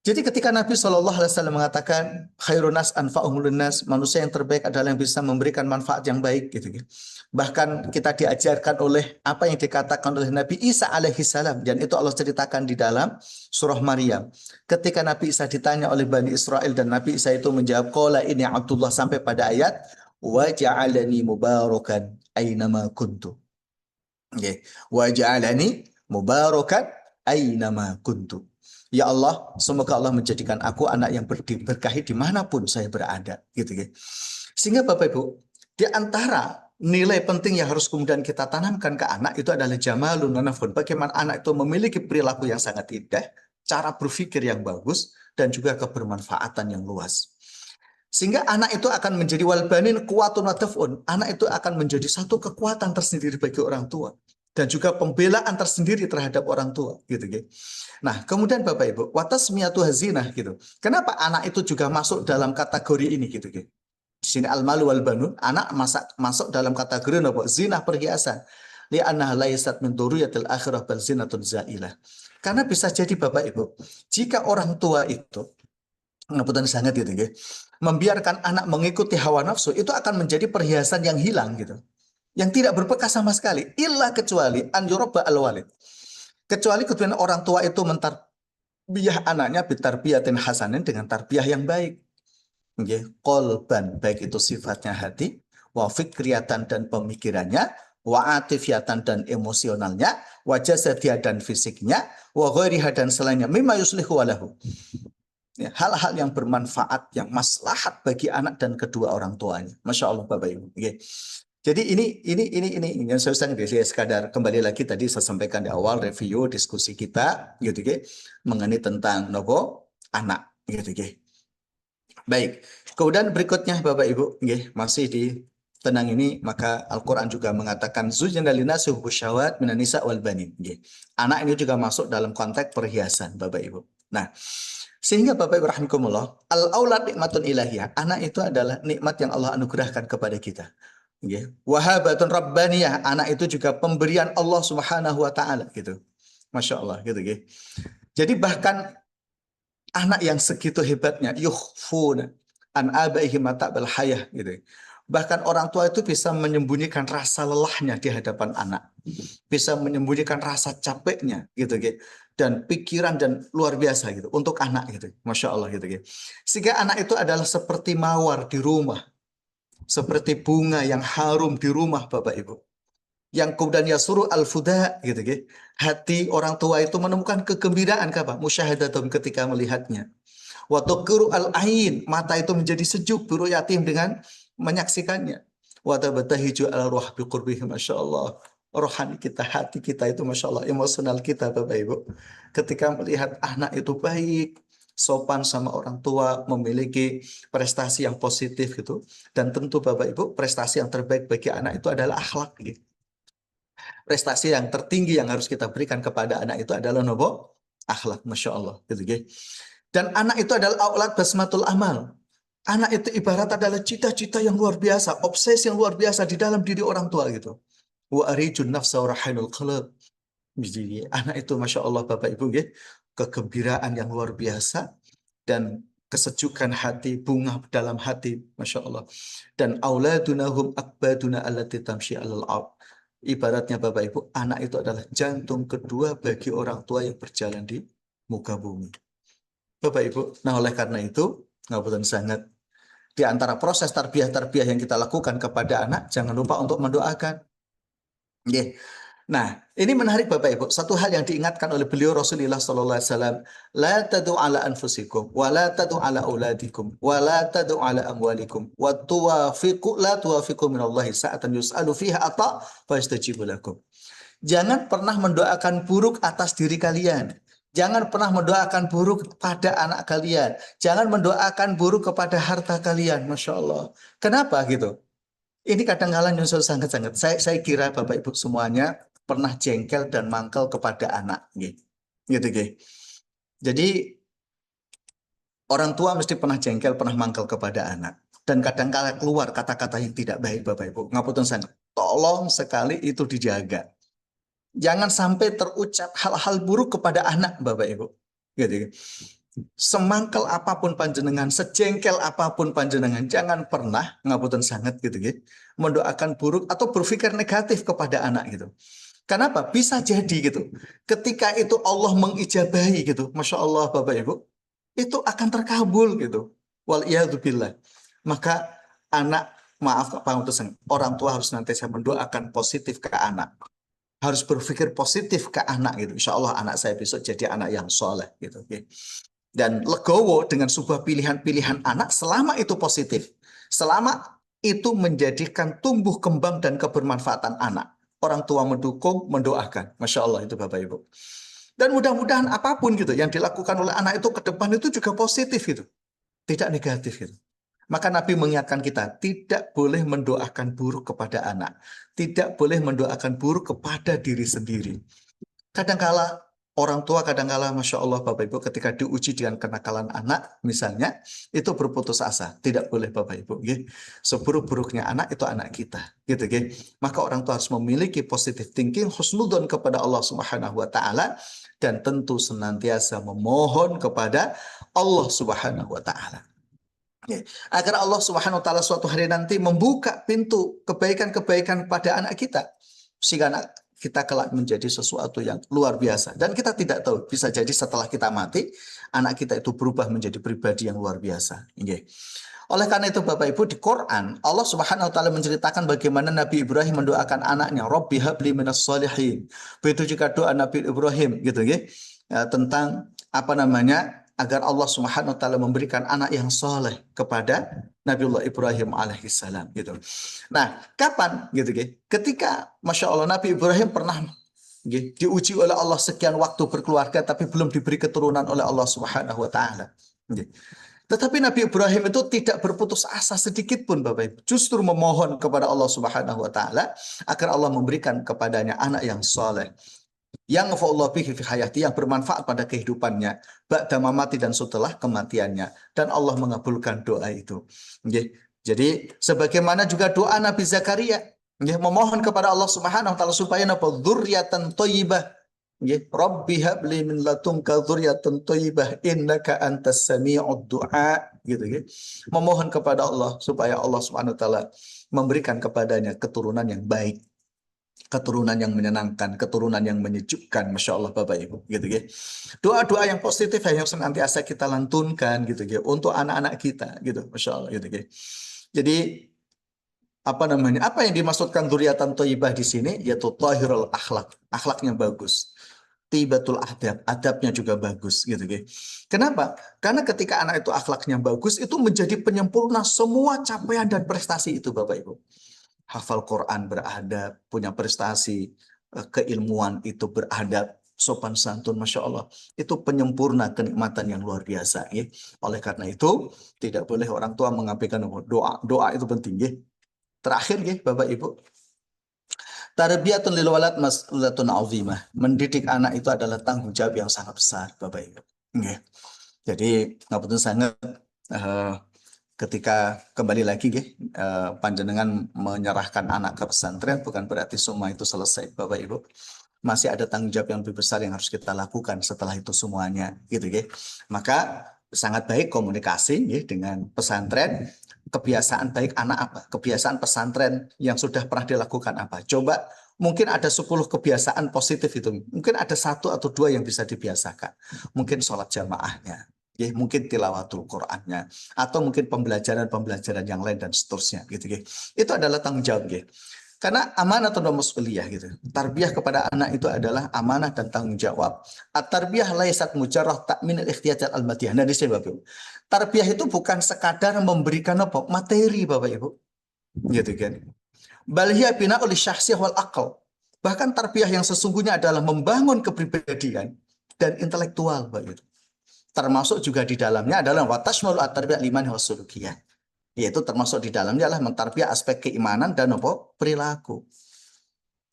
Jadi ketika Nabi SAW mengatakan khairun nas anfa'uhum linnas, manusia yang terbaik adalah yang bisa memberikan manfaat yang baik, gitu. Bahkan kita diajarkan oleh apa yang dikatakan oleh Nabi Isa alaihissalam, dan itu Allah ceritakan di dalam surah Maryam. Ketika Nabi Isa ditanya oleh Bani Israel dan Nabi Isa itu menjawab qala ini Abdullah sampai pada ayat wa ja'alani mubarakan aynama kuntu. Okay. Wa ja'alani mubarakan aynama kuntu. Ya Allah, semoga Allah menjadikan aku anak yang berkahi dimanapun saya berada, gitu. Sehingga Bapak Ibu, di antara nilai penting yang harus kemudian kita tanamkan ke anak itu adalah jamalun wa nafun. Bagaimana anak itu memiliki perilaku yang sangat indah, cara berpikir yang bagus, dan juga kebermanfaatan yang luas. Sehingga anak itu akan menjadi walbanin kuwatun wa daf'un. Anak itu akan menjadi satu kekuatan tersendiri bagi orang tua, dan juga pembelaan tersendiri terhadap orang tua, gitu. Nah, kemudian Bapak Ibu, watasmiyatu hazinah, gitu. Kenapa anak itu juga masuk dalam kategori ini, gitu. Di sini al-malu wal banun, anak masuk dalam kategori apa? Zinah, perhiasan. Li'annaha laysat min dzurriyyatil akhirah bal zinatun zailah. Karena bisa jadi Bapak Ibu, jika orang tua itu ngapunten sangat, gitu, membiarkan anak mengikuti hawa nafsu, itu akan menjadi perhiasan yang hilang, gitu. Yang tidak berbekas sama sekali, illa kecuali an yurabba al-walid. Kecuali kemudian orang tua itu mentarbiyah anaknya bitarbiyatin hasanin, dengan tarbiyah yang baik. Kolban, baik itu sifatnya hati, wa fikriyatan dan pemikirannya, wa atifiyatan dan emosionalnya, wa jasadiyah dan fisiknya, wa ghairiha dan selainnya, mimma yuslihu walahu. Ya, hal-hal yang bermanfaat, yang maslahat bagi anak dan kedua orang tuanya. Masya Allah Bapak Ibu. Jadi ini yang saya usahakan sekadar kembali lagi tadi saya sampaikan di awal review diskusi kita, gitu, mengenai tentang nopo anak, gitu. Baik. Kemudian berikutnya Bapak Ibu, masih di tenang ini, maka Al-Quran juga mengatakan zuyyina linnasi hubbus syahawat minan nisa wal banin. Anak ini juga masuk dalam konteks perhiasan, Bapak Ibu. Nah, sehingga Bapak Ibu rahimakumullah, al-aulad nikmatun ilahiyah. Anak itu adalah nikmat yang Allah anugerahkan kepada kita. Wahabatun rabbaniyah. Anak itu juga pemberian Allah Subhanahu wa taala gitu. Masya Allah gitu. Jadi bahkan anak yang segitu hebatnya, yukhfuna an abaihim mata'bal hayah gitu. Bahkan orang tua itu bisa menyembunyikan rasa lelahnya di hadapan anak, bisa menyembunyikan rasa capeknya gitu, dan pikiran dan luar biasa gitu untuk anak gitu, masya Allah gitu. Sehingga anak itu adalah seperti mawar di rumah, seperti bunga yang harum di rumah Bapak Ibu, yang kemudian yasuru al-fuda gitu, hati orang tua itu menemukan kegembiraan musyahadatum ketika melihatnya. Wa tuqru al-ain, mata itu menjadi sejuk biru yatim dengan menyaksikannya. Wa tabatahiju al-ruh biqurbihi, masyaallah. Rohani kita, hati kita itu masya Allah, emosional kita Bapak Ibu. Ketika melihat anak itu baik, sopan sama orang tua, memiliki prestasi yang positif gitu. Dan tentu Bapak Ibu, prestasi yang terbaik bagi anak itu adalah akhlak gitu. Prestasi yang tertinggi yang harus kita berikan kepada anak itu adalah nopo? Akhlak, masya Allah gitu. Dan anak itu adalah aulad basmatul amal. Anak itu ibarat adalah cita-cita yang luar biasa, obsesi yang luar biasa di dalam diri orang tua gitu. Wa arijun nafsa wa rahinul qalb. Jadi anak itu masya Allah Bapak Ibu, kegembiraan yang luar biasa dan kesejukan hati, bunga dalam hati, masya Allah. Dan auladunahum akbaduna allati tamshi alal ard. Ibaratnya Bapak Ibu, anak itu adalah jantung kedua bagi orang tua yang berjalan di muka bumi. Bapak Ibu, nah oleh karena itu, ngapunten sangat, di antara proses tarbiyah-tarbiyah yang kita lakukan kepada anak, jangan lupa untuk mendoakan. Nah, ini menarik Bapak Ibu. Satu hal yang diingatkan oleh beliau Rasulullah sallallahu alaihi wasallam, la tadu ala anfusikum wa la tadu ala auladikum wa la tadu ala amwalikum wa tuwafiqu la tuwafiqu minallahi sa'atan yus'alu fiha ata fa yastajibu lakum. Jangan pernah mendoakan buruk atas diri kalian. Jangan pernah mendoakan buruk pada anak kalian. Jangan mendoakan buruk kepada harta kalian. Masya Allah. Kenapa gitu? Ini kadang-kadang nyusul sangat-sangat. Saya kira Bapak Ibu semuanya pernah jengkel dan mangkel kepada anak. Gitu. Jadi orang tua mesti pernah jengkel, pernah mangkel kepada anak. Dan kadang-kadang keluar kata-kata yang tidak baik Bapak Ibu. Ngapunten sangat. Tolong sekali itu dijaga. Jangan sampai terucap hal-hal buruk kepada anak Bapak Ibu. Gitu. Semangkel apapun panjenengan, sejengkel apapun panjenengan, jangan pernah ngapunten sangat gitu, mendoakan buruk atau berpikir negatif kepada anak gitu. Kenapa? Bisa jadi gitu. Ketika itu Allah mengijabahi gitu, masya Allah Bapak Ibu, itu akan terkabul gitu. Waliyadzubillah. Maka anak, maaf Pak Utusan, orang tua harus nanti saya mendoakan positif ke anak. Harus berpikir positif ke anak gitu. Insya Allah anak saya besok jadi anak yang soleh gitu. Dan legowo dengan sebuah pilihan-pilihan anak selama itu positif. Selama itu menjadikan tumbuh kembang dan kebermanfaatan anak. Orang tua mendukung, mendoakan. Masya Allah itu Bapak Ibu. Dan mudah-mudahan apapun gitu yang dilakukan oleh anak itu ke depan itu juga positif gitu. Tidak negatif gitu. Maka Nabi mengingatkan kita, tidak boleh mendoakan buruk kepada anak. Tidak boleh mendoakan buruk kepada diri sendiri. Kadangkala orang tua, kadangkala Masya Allah Bapak Ibu, ketika diuji dengan kenakalan anak, misalnya, itu berputus asa. Tidak boleh Bapak Ibu. Seburuk-buruknya anak itu anak kita. Gitu, Maka orang tua harus memiliki positive thinking, husnudon kepada Allah Subhanahu wa Ta'ala, dan tentu senantiasa memohon kepada Allah Subhanahu wa Ta'ala. Agar Allah Subhanahu wa Ta'ala suatu hari nanti membuka pintu kebaikan-kebaikan pada anak kita, sehingga anak kita kelak menjadi sesuatu yang luar biasa. Dan kita tidak tahu, bisa jadi setelah kita mati, anak kita itu berubah menjadi pribadi yang luar biasa. Oleh karena itu Bapak Ibu, di Quran Allah Subhanahu wa Ta'ala menceritakan bagaimana Nabi Ibrahim mendoakan anaknya, Rabbi habli minas sholihin. Begitu juga doa Nabi Ibrahim gitu, tentang agar Allah Subhanahu wa Ta'ala memberikan anak yang soleh kepada Nabiullah Ibrahim alaihissalam gitu. Nah, kapan gitu, ketika Masya Allah Nabi Ibrahim pernah diuji oleh Allah sekian waktu berkeluarga tapi belum diberi keturunan oleh Allah Subhanahu wa Ta'ala. Tetapi Nabi Ibrahim itu tidak berputus asa sedikit pun Bapak Ibu. Justru memohon kepada Allah Subhanahu wa taala agar Allah memberikan kepadanya anak yang soleh. Yang Allah bihi fi hayati, yang bermanfaat pada kehidupannya, ba'da mamati, dan setelah kematiannya, dan Allah mengabulkan doa itu. Nggih. Jadi sebagaimana juga doa Nabi Zakaria, nggih, memohon kepada Allah Subhanahu wa taala supaya napa dzurriatan thayyibah. Nggih, Rabbi habli min ladunka dzurriatan thayyibah innaka antas sami'ud du'a, gitu nggih. Memohon kepada Allah supaya Allah Subhanahu wa taala memberikan kepadanya keturunan yang baik, keturunan yang menyenangkan, keturunan yang menyejukkan, Masya Allah Bapak Ibu, gitu ya. Doa-doa yang positif yang senantiasa kita lantunkan, gitu ya, untuk anak-anak kita, gitu, Masya Allah, gitu ya. Jadi apa namanya? Apa yang dimaksudkan dzurriatan thayyibah di sini? Yaitu tahirul akhlak, akhlaknya bagus. Tibatul adab, adabnya juga bagus, gitu ya. Kenapa? Karena ketika anak itu akhlaknya bagus, itu menjadi penyempurna semua capaian dan prestasi itu, Bapak Ibu. Hafal Quran beradab, punya prestasi, keilmuan itu beradab, sopan santun, Masya Allah. Itu penyempurna kenikmatan yang luar biasa. Ya. Oleh karena itu, tidak boleh orang tua mengabaikan doa. Doa itu penting. Ya. Terakhir, ya, Bapak Ibu, tarbiyatun lil walad mas'ulatun azimah. Mendidik anak itu adalah tanggung jawab yang sangat besar, Bapak Ibu. Ya. Jadi, ngapunten sangat, ketika kembali lagi panjenengan menyerahkan anak ke pesantren, bukan berarti semua itu selesai, Bapak Ibu. Masih ada tanggung jawab yang lebih besar yang harus kita lakukan setelah itu semuanya, gitu ya. Maka sangat baik komunikasi dengan pesantren. Kebiasaan baik anak apa? Kebiasaan pesantren yang sudah pernah dilakukan apa? Coba, mungkin ada 10 kebiasaan positif itu. Mungkin ada 1 atau 2 yang bisa dibiasakan. Mungkin sholat jamaahnya, ya, mungkin tilawatul Qur'annya, atau mungkin pembelajaran-pembelajaran yang lain dan seterusnya, gitu ya. Itu adalah tanggung jawab, ya. Karena amanah atau mas'uliyah, gitu. Tarbiyah kepada anak itu adalah amanah dan tanggung jawab. At-tarbiyah laisat mujarrad ta'min al-ikhtiyat al-madiyah. Nah, di sini Bapak Ibu. Tarbiyah itu bukan sekadar memberikan apa? Materi, Bapak Ibu. Gitu kan. Bal hiya bina'ul syahsiyah wal aql. Bahkan tarbiyah yang sesungguhnya adalah membangun kepribadian dan intelektual, Bapak Ibu. Termasuk juga di dalamnya adalah watashmalu at-tarbiyah liman wasulukiyah. Yaitu termasuk di dalamnya adalah mentarbiyah aspek keimanan dan apa? Perilaku.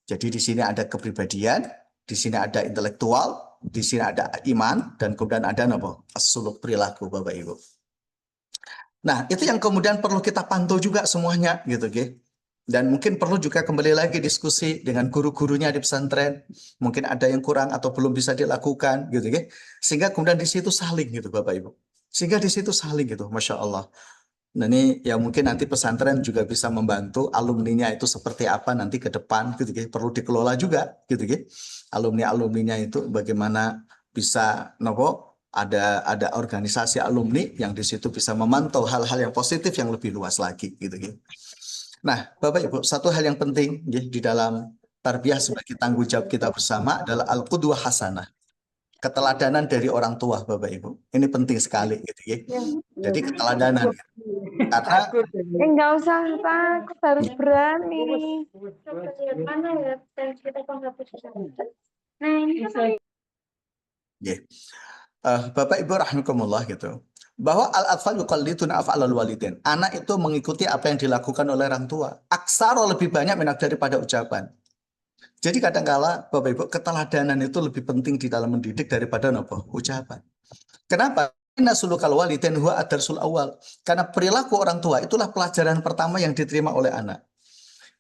Jadi di sini ada kepribadian, di sini ada intelektual, di sini ada iman, dan kemudian ada apa? Suluk, perilaku, Bapak Ibu. Nah, itu yang kemudian perlu kita pantau juga semuanya, gitu, dan mungkin perlu juga kembali lagi diskusi dengan guru-gurunya di pesantren. Mungkin ada yang kurang atau belum bisa dilakukan, gitu, sehingga kemudian di situ saling, gitu, Bapak Ibu. Sehingga di situ saling, gitu, Masya Allah. Nah, ini ya mungkin nanti pesantren juga bisa membantu alumninya itu seperti apa nanti ke depan, gitu, perlu dikelola juga, gitu, alumni-alumninya itu bagaimana bisa ada organisasi alumni yang di situ bisa memantau hal-hal yang positif yang lebih luas lagi, gitu. Nah, Bapak Ibu, satu hal yang penting di dalam tarbiyah sebagai tanggung jawab kita bersama adalah al-qudwah hasanah. Keteladanan dari orang tua, Bapak Ibu. Ini penting sekali, gitu ya. Jadi keteladanan. Karena enggak usah takut, harus berani. Mana ya? Kita Nah, ini Bapak Ibu rahimakumullah, gitu. Bahwa al-atfal yuqalliduna af'alal walidin. Anak itu mengikuti apa yang dilakukan oleh orang tua. Aksara lebih banyak minak daripada ucapan. Jadi kadang-kala Bapak Ibu, keteladanan itu lebih penting di dalam mendidik daripada ucapan. Kenapa? Inna sulukal walidain huwa ad-darsul awal. Karena perilaku orang tua itulah pelajaran pertama yang diterima oleh anak.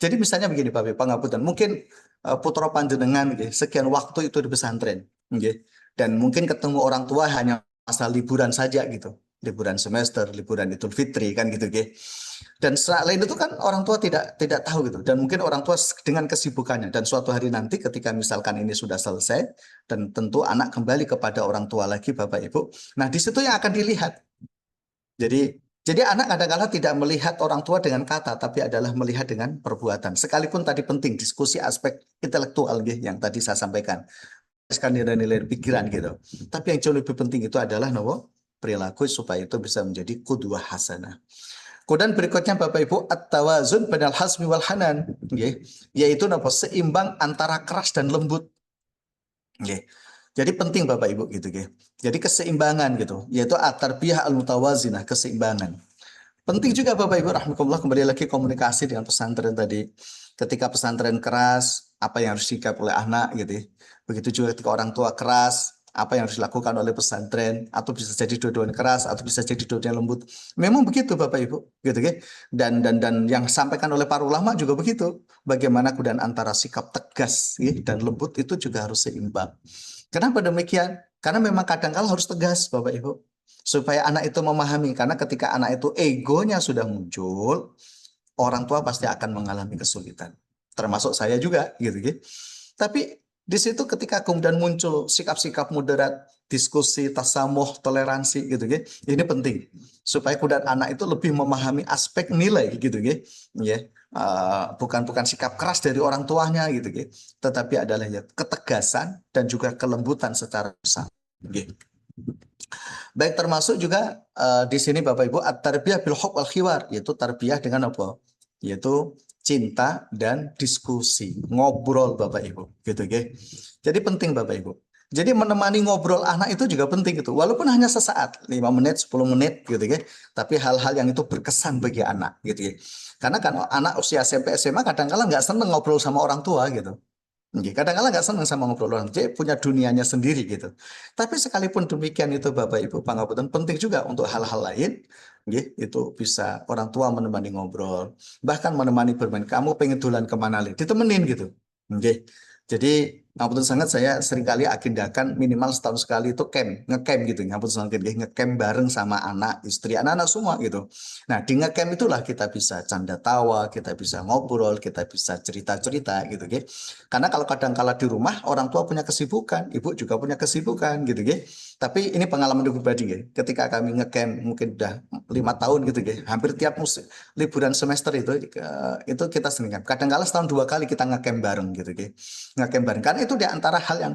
Jadi misalnya begini Bapak Ibu, pangapunten, mungkin putra panjenengan sekian waktu itu di pesantren, dan mungkin ketemu orang tua hanya masa liburan saja, gitu. Liburan semester, liburan Idul Fitri, kan, gitu, dan selain itu kan orang tua tidak tahu, gitu. Dan mungkin orang tua dengan kesibukannya, dan suatu hari nanti ketika misalkan ini sudah selesai dan tentu anak kembali kepada orang tua lagi, Bapak Ibu. Nah, di situ yang akan dilihat. Jadi anak kadang-kadang tidak melihat orang tua dengan kata, tapi adalah melihat dengan perbuatan. Sekalipun tadi penting diskusi aspek intelektual yang tadi saya sampaikan, nilai-nilai pikiran, gitu. Tapi yang jauh lebih penting itu adalah perilaku supaya itu bisa menjadi qudwah hasanah. Kemudian berikutnya Bapak Ibu, at-tawazun bainal hasmi wal hanan, yaitu seimbang antara keras dan lembut. Jadi penting Bapak Ibu gitu ya. Jadi keseimbangan gitu, yaitu at-tarbiyah al-mutawazinah, keseimbangan. Penting juga Bapak Ibu rahimakumullah, kembali lagi komunikasi dengan pesantren tadi. Ketika pesantren keras, apa yang harus dikap oleh anak gitu ya. Begitu juga ketika orang tua keras, apa yang harus dilakukan oleh pesantren, atau bisa jadi dua-duanya keras, atau bisa jadi dua-duanya lembut. Memang begitu Bapak Ibu, gitu ya. Dan yang disampaikan oleh para ulama juga begitu. Bagaimana kemudian antara sikap tegas ya, dan lembut itu juga harus seimbang. Kenapa demikian? Karena memang kadang-kala harus tegas Bapak Ibu, supaya anak itu memahami, karena ketika anak itu egonya sudah muncul, orang tua pasti akan mengalami kesulitan, termasuk saya juga gitu gitu. Tapi di situ ketika kemudian muncul sikap-sikap moderat, diskusi, tasamuh, toleransi gitu gitu, ini penting supaya kemudian anak itu lebih memahami aspek nilai gitu gitu ya. Bukan sikap keras dari orang tuanya gitu gitu, tetapi adalah ya ketegasan dan juga kelembutan secara besar gitu. Baik, termasuk juga di sini Bapak Ibu at-tarbiyah bil hub wal khiwar, yaitu tarbiyah dengan apa? Yaitu cinta dan diskusi, ngobrol Bapak Ibu, gitu ya. Jadi penting Bapak Ibu. Jadi menemani ngobrol anak itu juga penting gitu. Walaupun hanya sesaat, 5 menit, 10 menit gitu ya. Tapi hal-hal yang itu berkesan bagi anak gitu ya. Karena kan anak usia SMP SMA kadang-kala nggak seneng ngobrol sama orang tua gitu. Nggih, kadang-kadang nggak senang sama ngobrol orang, dia punya dunianya sendiri gitu. Tapi sekalipun demikian itu Bapak Ibu pangapunten, penting juga untuk hal-hal lain, nggih, itu bisa orang tua menemani ngobrol, bahkan menemani bermain. Kamu pengen dolan kemana li? Ditemenin gitu, nggih. Jadi ngapunten sangat, saya seringkali agendakan minimal setahun sekali itu camp, ngecamp gitu, ngapunten sangat nggih, ngecamp bareng sama anak, istri, anak-anak semua gitu. Nah, di ngecamp itulah kita bisa canda tawa, kita bisa ngobrol, kita bisa cerita-cerita gitu, nggih. Karena kalau kadang-kala di rumah orang tua punya kesibukan, ibu juga punya kesibukan gitu ya. Tapi ini pengalaman pribadi ya. Ketika kami ngecamp mungkin udah 5 tahun gitu ya. Hampir tiap liburan semester itu kita sering kan. Kadang-kala setahun 2 kali kita ngecamp bareng gitu ya. Ngecamp bareng. Karena itu di antara hal yang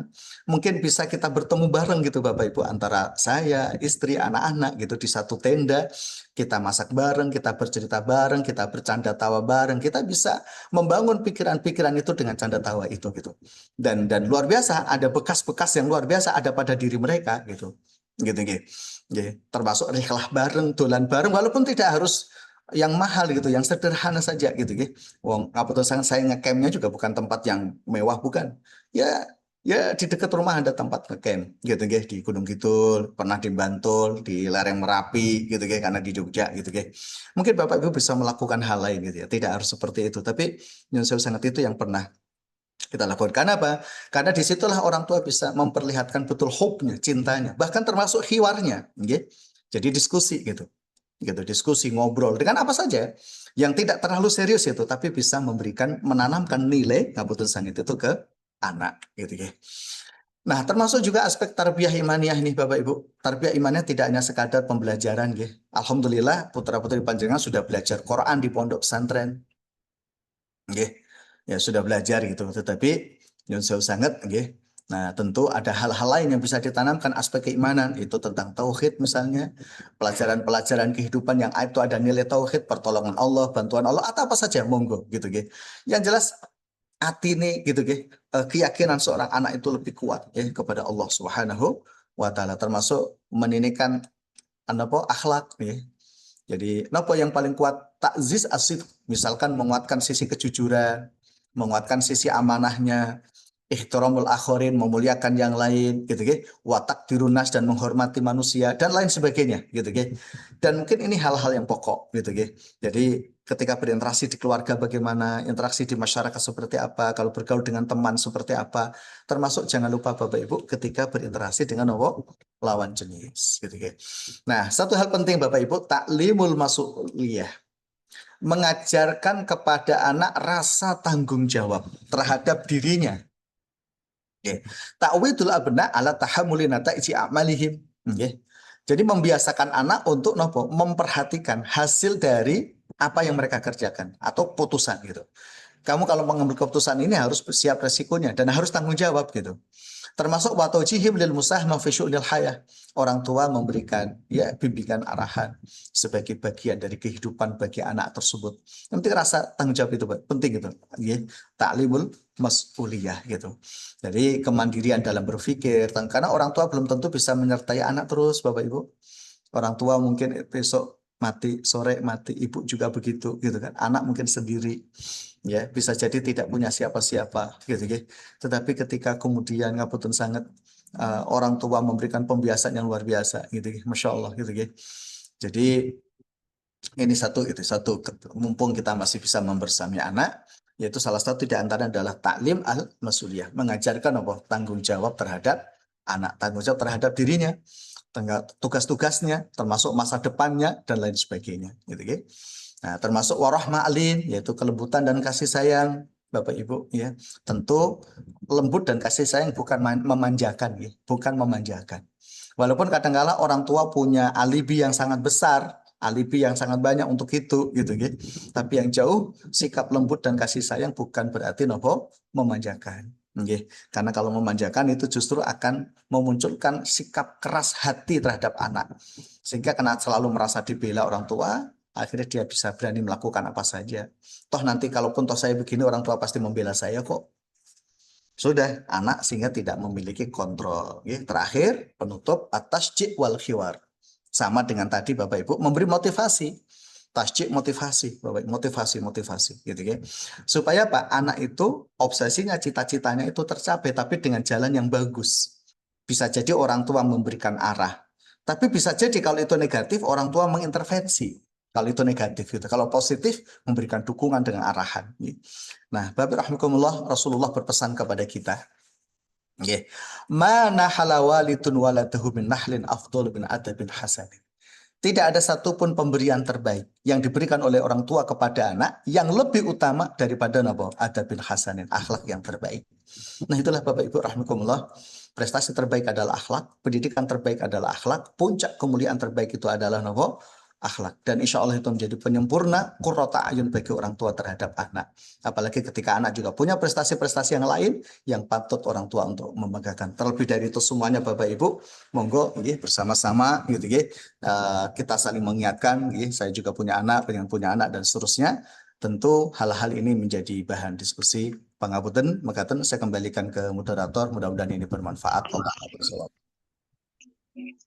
mungkin bisa kita bertemu bareng gitu Bapak Ibu, antara saya, istri, anak-anak gitu di satu tenda. Kita masak bareng, kita bercerita bareng, kita bercanda tawa bareng, kita bisa membangun pikiran-pikiran itu dengan canda tawa itu gitu. Dan luar biasa, ada bekas-bekas yang luar biasa ada pada diri mereka gitu. Gitu gitu. Termasuk rihlah bareng, dolan bareng, walaupun tidak harus yang mahal gitu, yang sederhana saja gitu gitu. Wong ngapunten saya ngecampnya juga bukan tempat yang mewah, bukan. Ya, ya di dekat rumah ada tempat ngecamp gitu gitu, di Gunung Kidul, pernah di Bantul, di lereng Merapi gitu gitu, karena di Jogja gitu gitu. Mungkin Bapak Ibu bisa melakukan hal lain gitu ya. Tidak harus seperti itu, tapi yang saya sangat itu yang pernah kita lakukan. Karena apa? Karena disitulah orang tua bisa memperlihatkan betul hope-nya, cintanya, bahkan termasuk hiwarnya, gitu. Jadi diskusi gitu. Gitu, diskusi, ngobrol dengan apa saja yang tidak terlalu serius itu, tapi bisa memberikan, menanamkan nilai keputusan itu ke anak gitu ya. Nah, termasuk juga aspek tarbiyah imaniyah ini Bapak Ibu. Tarbiyah imaniyah tidak hanya sekadar pembelajaran ya. Alhamdulillah putra-putri panjenengan sudah belajar Quran di pondok pesantren. Nggih. Ya sudah belajar gitu, tetapi yang jauh sangat nggih. Nah, tentu ada hal-hal lain yang bisa ditanamkan aspek keimanan, itu tentang tauhid misalnya, pelajaran-pelajaran kehidupan yang itu ada nilai tauhid, pertolongan Allah, bantuan Allah, atau apa saja monggo gitu nggih. Yang jelas hati ini gitu nggih, keyakinan seorang anak itu lebih kuat ya kepada Allah Subhanahu wa taala, termasuk meninikan apa akhlak ya. Jadi, apa yang paling kuat? Takziz asid, misalkan menguatkan sisi kejujuran, menguatkan sisi amanahnya, ihtiramul akhirin, memuliakan yang lain, gitu gitu, watak dirunas dan menghormati manusia dan lain sebagainya, gitu gitu. Dan mungkin ini hal-hal yang pokok, gitu gitu. Jadi ketika berinteraksi di keluarga bagaimana, interaksi di masyarakat seperti apa, kalau bergaul dengan teman seperti apa, termasuk jangan lupa Bapak Ibu ketika berinteraksi dengan lawan jenis, gitu gitu. Nah, satu hal penting Bapak Ibu, taklimul mas'uliyah, mengajarkan kepada anak rasa tanggung jawab terhadap dirinya. Oke. Ta'widul abna ala tahammuli nataiji a'malihim. Oke. Jadi membiasakan anak untuk memperhatikan hasil dari apa yang mereka kerjakan atau putusan gitu. Kamu kalau mengambil keputusan ini harus siap resikonya dan harus tanggung jawab gitu. Termasuk watawjihim lil musahmah fi syu'nil hayah. Orang tua memberikan ya bimbingan arahan sebagai bagian dari kehidupan bagi anak tersebut. Yang penting rasa tanggung jawab itu penting gitu. Ya, ta'limul mas'uliyah gitu. Jadi kemandirian dalam berpikir karena orang tua belum tentu bisa menyertai anak terus Bapak Ibu. Orang tua mungkin besok mati, sore mati, ibu juga begitu gitu kan. Anak mungkin sendiri ya, bisa jadi tidak punya siapa-siapa gitu ya. Tetapi ketika kemudian ngaputun sangat orang tua memberikan pembiasaan yang luar biasa gitu ya. Masya Allah gitu ya. Jadi ini satu mumpung kita masih bisa membersami anak, yaitu salah satu di antara adalah taklim al-masuliyah, mengajarkan apa? Tanggung jawab terhadap anak, tanggung jawab terhadap dirinya, tugas-tugasnya, termasuk masa depannya dan lain sebagainya, gitu ya. Nah, termasuk warahma alin, yaitu kelembutan dan kasih sayang, Bapak Ibu, ya. Tentu lembut dan kasih sayang bukan memanjakan, ya, bukan memanjakan. Walaupun kadang-kala orang tua punya alibi yang sangat besar, alibi yang sangat banyak untuk itu, gitu, ya. Tapi yang jauh sikap lembut dan kasih sayang bukan berarti nopo memanjakan. Nggih. Karena kalau memanjakan itu justru akan memunculkan sikap keras hati terhadap anak. Sehingga karena selalu merasa dibela orang tua, akhirnya dia bisa berani melakukan apa saja. Toh nanti kalaupun toh saya begini orang tua pasti membela saya kok. Sudah, anak sehingga tidak memiliki kontrol. Ya, terakhir, penutup at-tasjid wal khiwar. Sama dengan tadi Bapak Ibu memberi motivasi. Tasjid motivasi, Bapak motivasi gitu ya. Supaya Pak anak itu obsesinya cita-citanya itu tercapai tapi dengan jalan yang bagus. Bisa jadi orang tua memberikan arah. Tapi bisa jadi kalau itu negatif orang tua mengintervensi. Kalau itu negatif gitu. Kalau positif memberikan dukungan dengan arahan. Nah, Bapak rahmatullah Rasulullah berpesan kepada kita. Nggih. Mana halawalitun waladahu min nahlin afdol bin adabin hasanin. Tidak ada satupun pemberian terbaik yang diberikan oleh orang tua kepada anak yang lebih utama daripada napa? Adabin hasanin, akhlak yang terbaik. Nah, itulah Bapak Ibu rahimakumullah. Prestasi terbaik adalah akhlak, pendidikan terbaik adalah akhlak, puncak kemuliaan terbaik itu adalah napa? Akhlak. Dan insya Allah itu menjadi penyempurna qurrata ayun bagi orang tua terhadap anak. Apalagi ketika anak juga punya prestasi-prestasi yang lain yang patut orang tua untuk memegahkan. Terlebih dari itu semuanya Bapak Ibu, monggo bersama-sama gitu kita saling mengingatkan. Saya juga punya anak, pengen punya anak dan seterusnya. Tentu hal-hal ini menjadi bahan diskusi. Pangapunten, mekaten saya kembalikan ke moderator. Mudah-mudahan ini bermanfaat.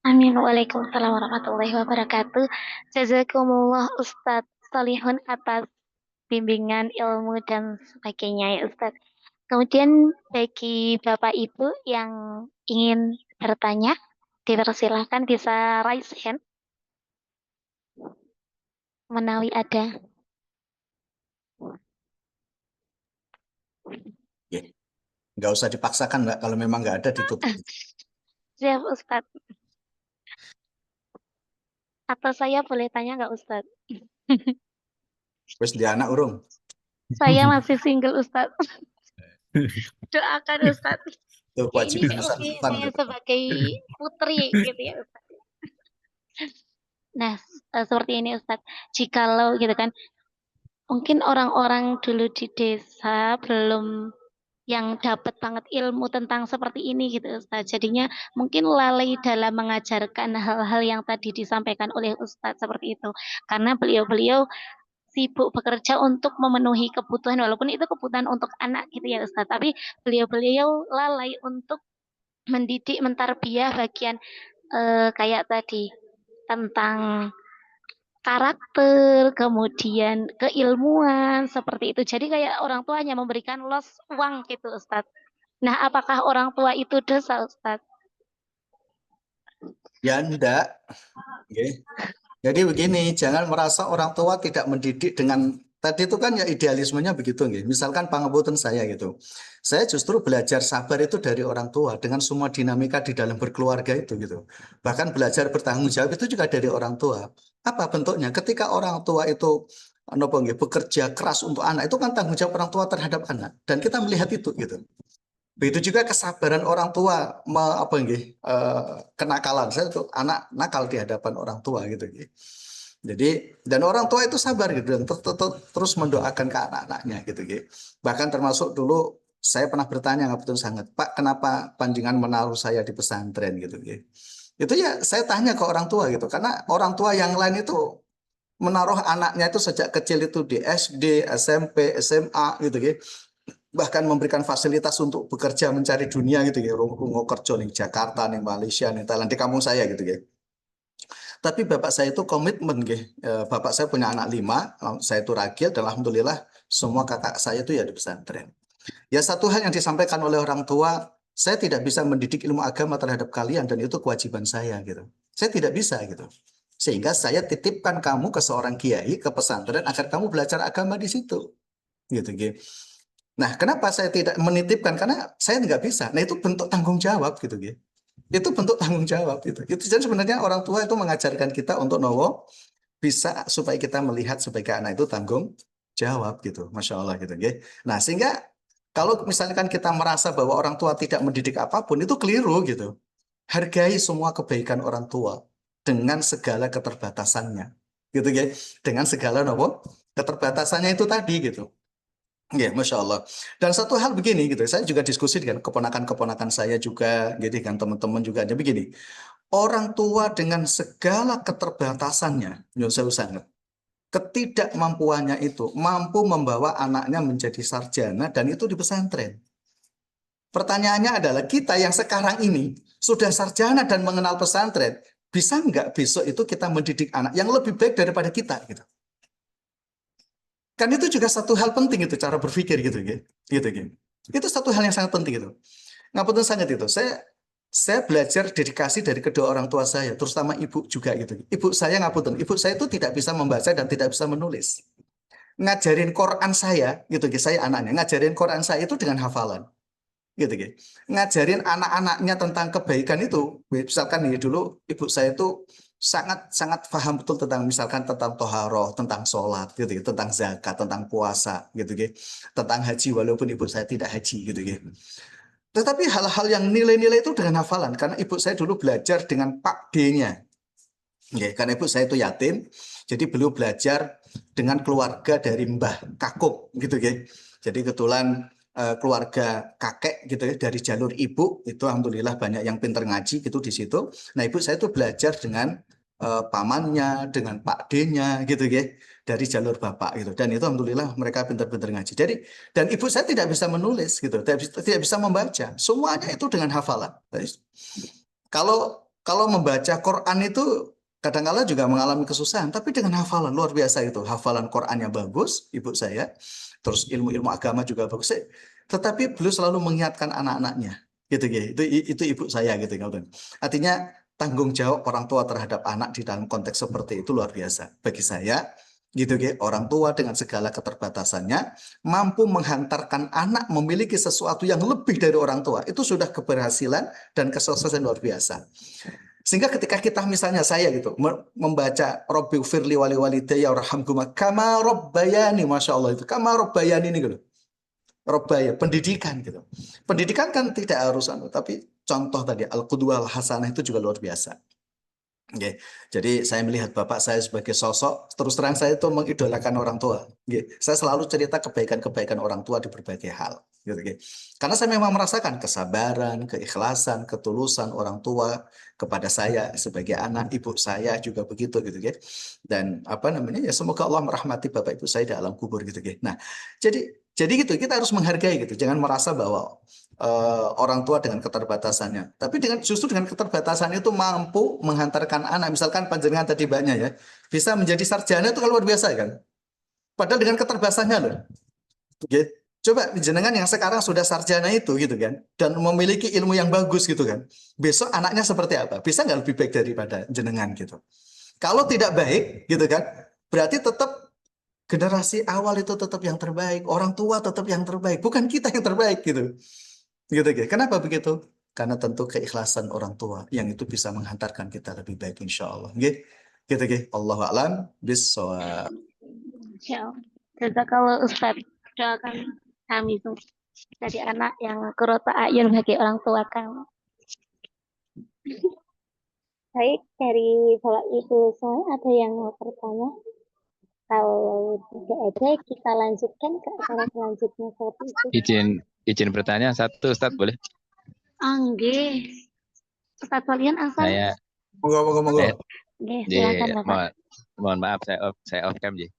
Amin. Waalaikumsalam warahmatullahi wabarakatuh. Jazakumullah Ustadz Salihun atas bimbingan ilmu dan sebagainya ya Ustadz. Kemudian bagi Bapak Ibu yang ingin bertanya, dipersilahkan bisa raise hand. Menawi ada. Nggak usah dipaksakan Mbak, kalau memang nggak ada ditutup. Siap Ustadz. Atau saya boleh tanya nggak Ustadz? Wes di anak urung. Saya masih single Ustadz. Doakan Ustadz. Tuh, Ya, ini kewajiban saya Ustaz. sebagai putri gitu ya Ustadz. Nah, seperti ini Ustadz. Jikalau gitu kan, mungkin orang-orang dulu di desa belum yang dapat banget ilmu tentang seperti ini gitu Ustadz. Jadinya mungkin lalai dalam mengajarkan hal-hal yang tadi disampaikan oleh Ustadz seperti itu. Karena beliau-beliau sibuk bekerja untuk memenuhi kebutuhan, walaupun itu kebutuhan untuk anak gitu ya Ustadz. Tapi beliau-beliau lalai untuk mendidik, mentarbiyah bagian kayak tadi tentang karakter, kemudian keilmuan seperti itu. Jadi kayak orang tua hanya memberikan los uang gitu Ustadz. Nah, apakah orang tua itu dosa Ustadz? Ya enggak. Oke. Jadi begini, jangan merasa orang tua tidak mendidik dengan tadi itu kan ya idealismenya begitu nggih. Misalkan pangapunten saya gitu. Saya justru belajar sabar itu dari orang tua dengan semua dinamika di dalam berkeluarga itu gitu. Bahkan belajar bertanggung jawab itu juga dari orang tua. Apa bentuknya? Ketika orang tua itu nopo nggih bekerja keras untuk anak itu kan tanggung jawab orang tua terhadap anak dan kita melihat itu gitu. Begitu juga kesabaran orang tua kenakalan. Saya tuh anak nakal di hadapan orang tua gitu. Jadi dan orang tua itu sabar gitu dan terus mendoakan ke anak-anaknya gitu gitu. Bahkan termasuk dulu saya pernah bertanya ngapunten sangat, Pak, kenapa panjenengan menaruh saya di pesantren gitu gitu. Itu ya saya tanya ke orang tua gitu karena orang tua yang lain itu menaruh anaknya itu sejak kecil itu di SD, SMP, SMA gitu gitu. Bahkan memberikan fasilitas untuk bekerja mencari dunia gitu gitu. Rungu kerja nih Jakarta, nih Malaysia, nih Thailand di kampung saya gitu gitu. Tapi bapak saya itu komitmen, bapak saya punya anak 5, saya itu ragil dan alhamdulillah semua kakak saya itu ya di pesantren. Ya satu hal yang disampaikan oleh orang tua, saya tidak bisa mendidik ilmu agama terhadap kalian dan itu kewajiban saya gitu. Saya tidak bisa gitu. Sehingga saya titipkan kamu ke seorang kiai, ke pesantren agar kamu belajar agama di situ. Gitu, gitu. Nah, kenapa saya tidak menitipkan? Karena saya nggak bisa. Nah, itu bentuk tanggung jawab gitu, gitu. Itu bentuk tanggung jawab itu. Itu jadi sebenarnya orang tua itu mengajarkan kita untuk nowo bisa supaya kita melihat sebagai anak itu tanggung jawab gitu, masya Allah gitu, ya. Nah sehingga kalau misalkan kita merasa bahwa orang tua tidak mendidik apapun itu keliru gitu. Hargai semua kebaikan orang tua dengan segala keterbatasannya, gitu ya. Dengan segala nopo keterbatasannya itu tadi gitu. Ya, Masya Allah. Dan satu hal begini gitu, saya juga diskusi dengan keponakan-keponakan saya juga, gitu dengan teman-teman juga. Jadi begini, orang tua dengan segala keterbatasannya, saya sangat ketidakmampuannya itu mampu membawa anaknya menjadi sarjana dan itu di pesantren. Pertanyaannya adalah kita yang sekarang ini sudah sarjana dan mengenal pesantren, bisa nggak besok itu kita mendidik anak yang lebih baik daripada kita gitu. Kan itu juga satu hal penting itu cara berpikir gitu gitu. Itu satu hal yang sangat penting itu. Ngapunten sangat itu. Saya belajar dedikasi dari kedua orang tua saya, terutama ibu juga gitu. Ibu saya ngapunten, ibu saya itu tidak bisa membaca dan tidak bisa menulis. Ngajarin Quran saya, gitu saya anaknya, ngajarin Quran saya itu dengan hafalan. Gitu ngajarin anak-anaknya tentang kebaikan itu, misalkan nih dulu ibu saya itu sangat sangat paham betul tentang misalkan tentang toharoh, tentang sholat, gitu tentang zakat, tentang puasa, gitu tentang haji walaupun ibu saya tidak haji, gitu Tetapi hal-hal yang nilai-nilai itu dengan hafalan, karena ibu saya dulu belajar dengan Pak D-nya. Karena ibu saya itu yatim, jadi beliau belajar dengan keluarga dari Mbah Kakuk, gitu Jadi kebetulan keluarga kakek gitu dari jalur ibu itu alhamdulillah banyak yang pinter ngaji gitu di situ. Nah ibu saya itu belajar dengan pamannya, dengan Pak D-nya gitu dari jalur bapak gitu. Dan itu alhamdulillah mereka pinter-pinter ngaji. Jadi dan ibu saya tidak bisa menulis gitu, tidak bisa membaca. Semuanya itu dengan hafalan. Kalau membaca Quran itu kadang-kala juga mengalami kesusahan, tapi dengan hafalan luar biasa itu. Hafalan Qurannya bagus, ibu saya. Terus ilmu-ilmu agama juga bagus. Tetapi beliau selalu mengingatkan anak-anaknya. Gitu. Itu ibu saya gitu. Artinya tanggung jawab orang tua terhadap anak di dalam konteks seperti itu luar biasa. Bagi saya, orang tua dengan segala keterbatasannya mampu menghantarkan anak memiliki sesuatu yang lebih dari orang tua. Itu sudah keberhasilan dan kesuksesan luar biasa. Sehingga ketika kita misalnya saya gitu membaca Robbi firli wali walidayya warhamhuma kama robbayani, masya Allah itu kama robbayani ini gitu. Robbaya pendidikan gitu. Pendidikan kan tidak harus tapi contoh tadi al-qudwah al-hasanah itu juga luar biasa. Jadi saya melihat bapak saya sebagai sosok, terus terang saya itu mengidolakan orang tua. Saya selalu cerita kebaikan-kebaikan orang tua di berbagai hal. Karena saya memang merasakan kesabaran, keikhlasan, ketulusan orang tua kepada saya sebagai anak, ibu saya juga begitu Dan ya semoga Allah merahmati bapak ibu saya di alam kubur Nah, jadi gitu kita harus menghargai gitu. Jangan merasa bahwa orang tua dengan keterbatasannya. Tapi justru dengan keterbatasan itu mampu menghantarkan anak. Misalkan panjenengan tadi banyak ya, bisa menjadi sarjana itu kan luar biasa kan. Padahal dengan keterbatasannya loh. Coba jenengan yang sekarang sudah sarjana itu gitu kan, dan memiliki ilmu yang bagus gitu kan. Besok anaknya seperti apa? Bisa nggak lebih baik daripada jenengan gitu. Kalau tidak baik gitu kan, berarti tetap generasi awal itu tetap yang terbaik, orang tua tetap yang terbaik, bukan kita yang terbaik gitu. Kenapa begitu? Karena tentu keikhlasan orang tua yang itu bisa menghantarkan kita lebih baik insya Allah. Allahu a'lam bishawab. Ya, kalau Ustadz doakan kami tuh jadi anak yang qurratu a'yun bagi orang tua kami. Baik, dari Bapak Ibu semua ada yang mau bertanya? Kalau tidak ada, kita lanjutkan ke acara selanjutnya seperti itu. Izin bertanya satu, Ustadz, boleh? Nggih. Ustadz Walian asal? Saya Monggo. Nggih, silakan Bapak. mohon maaf saya off cam, Ji.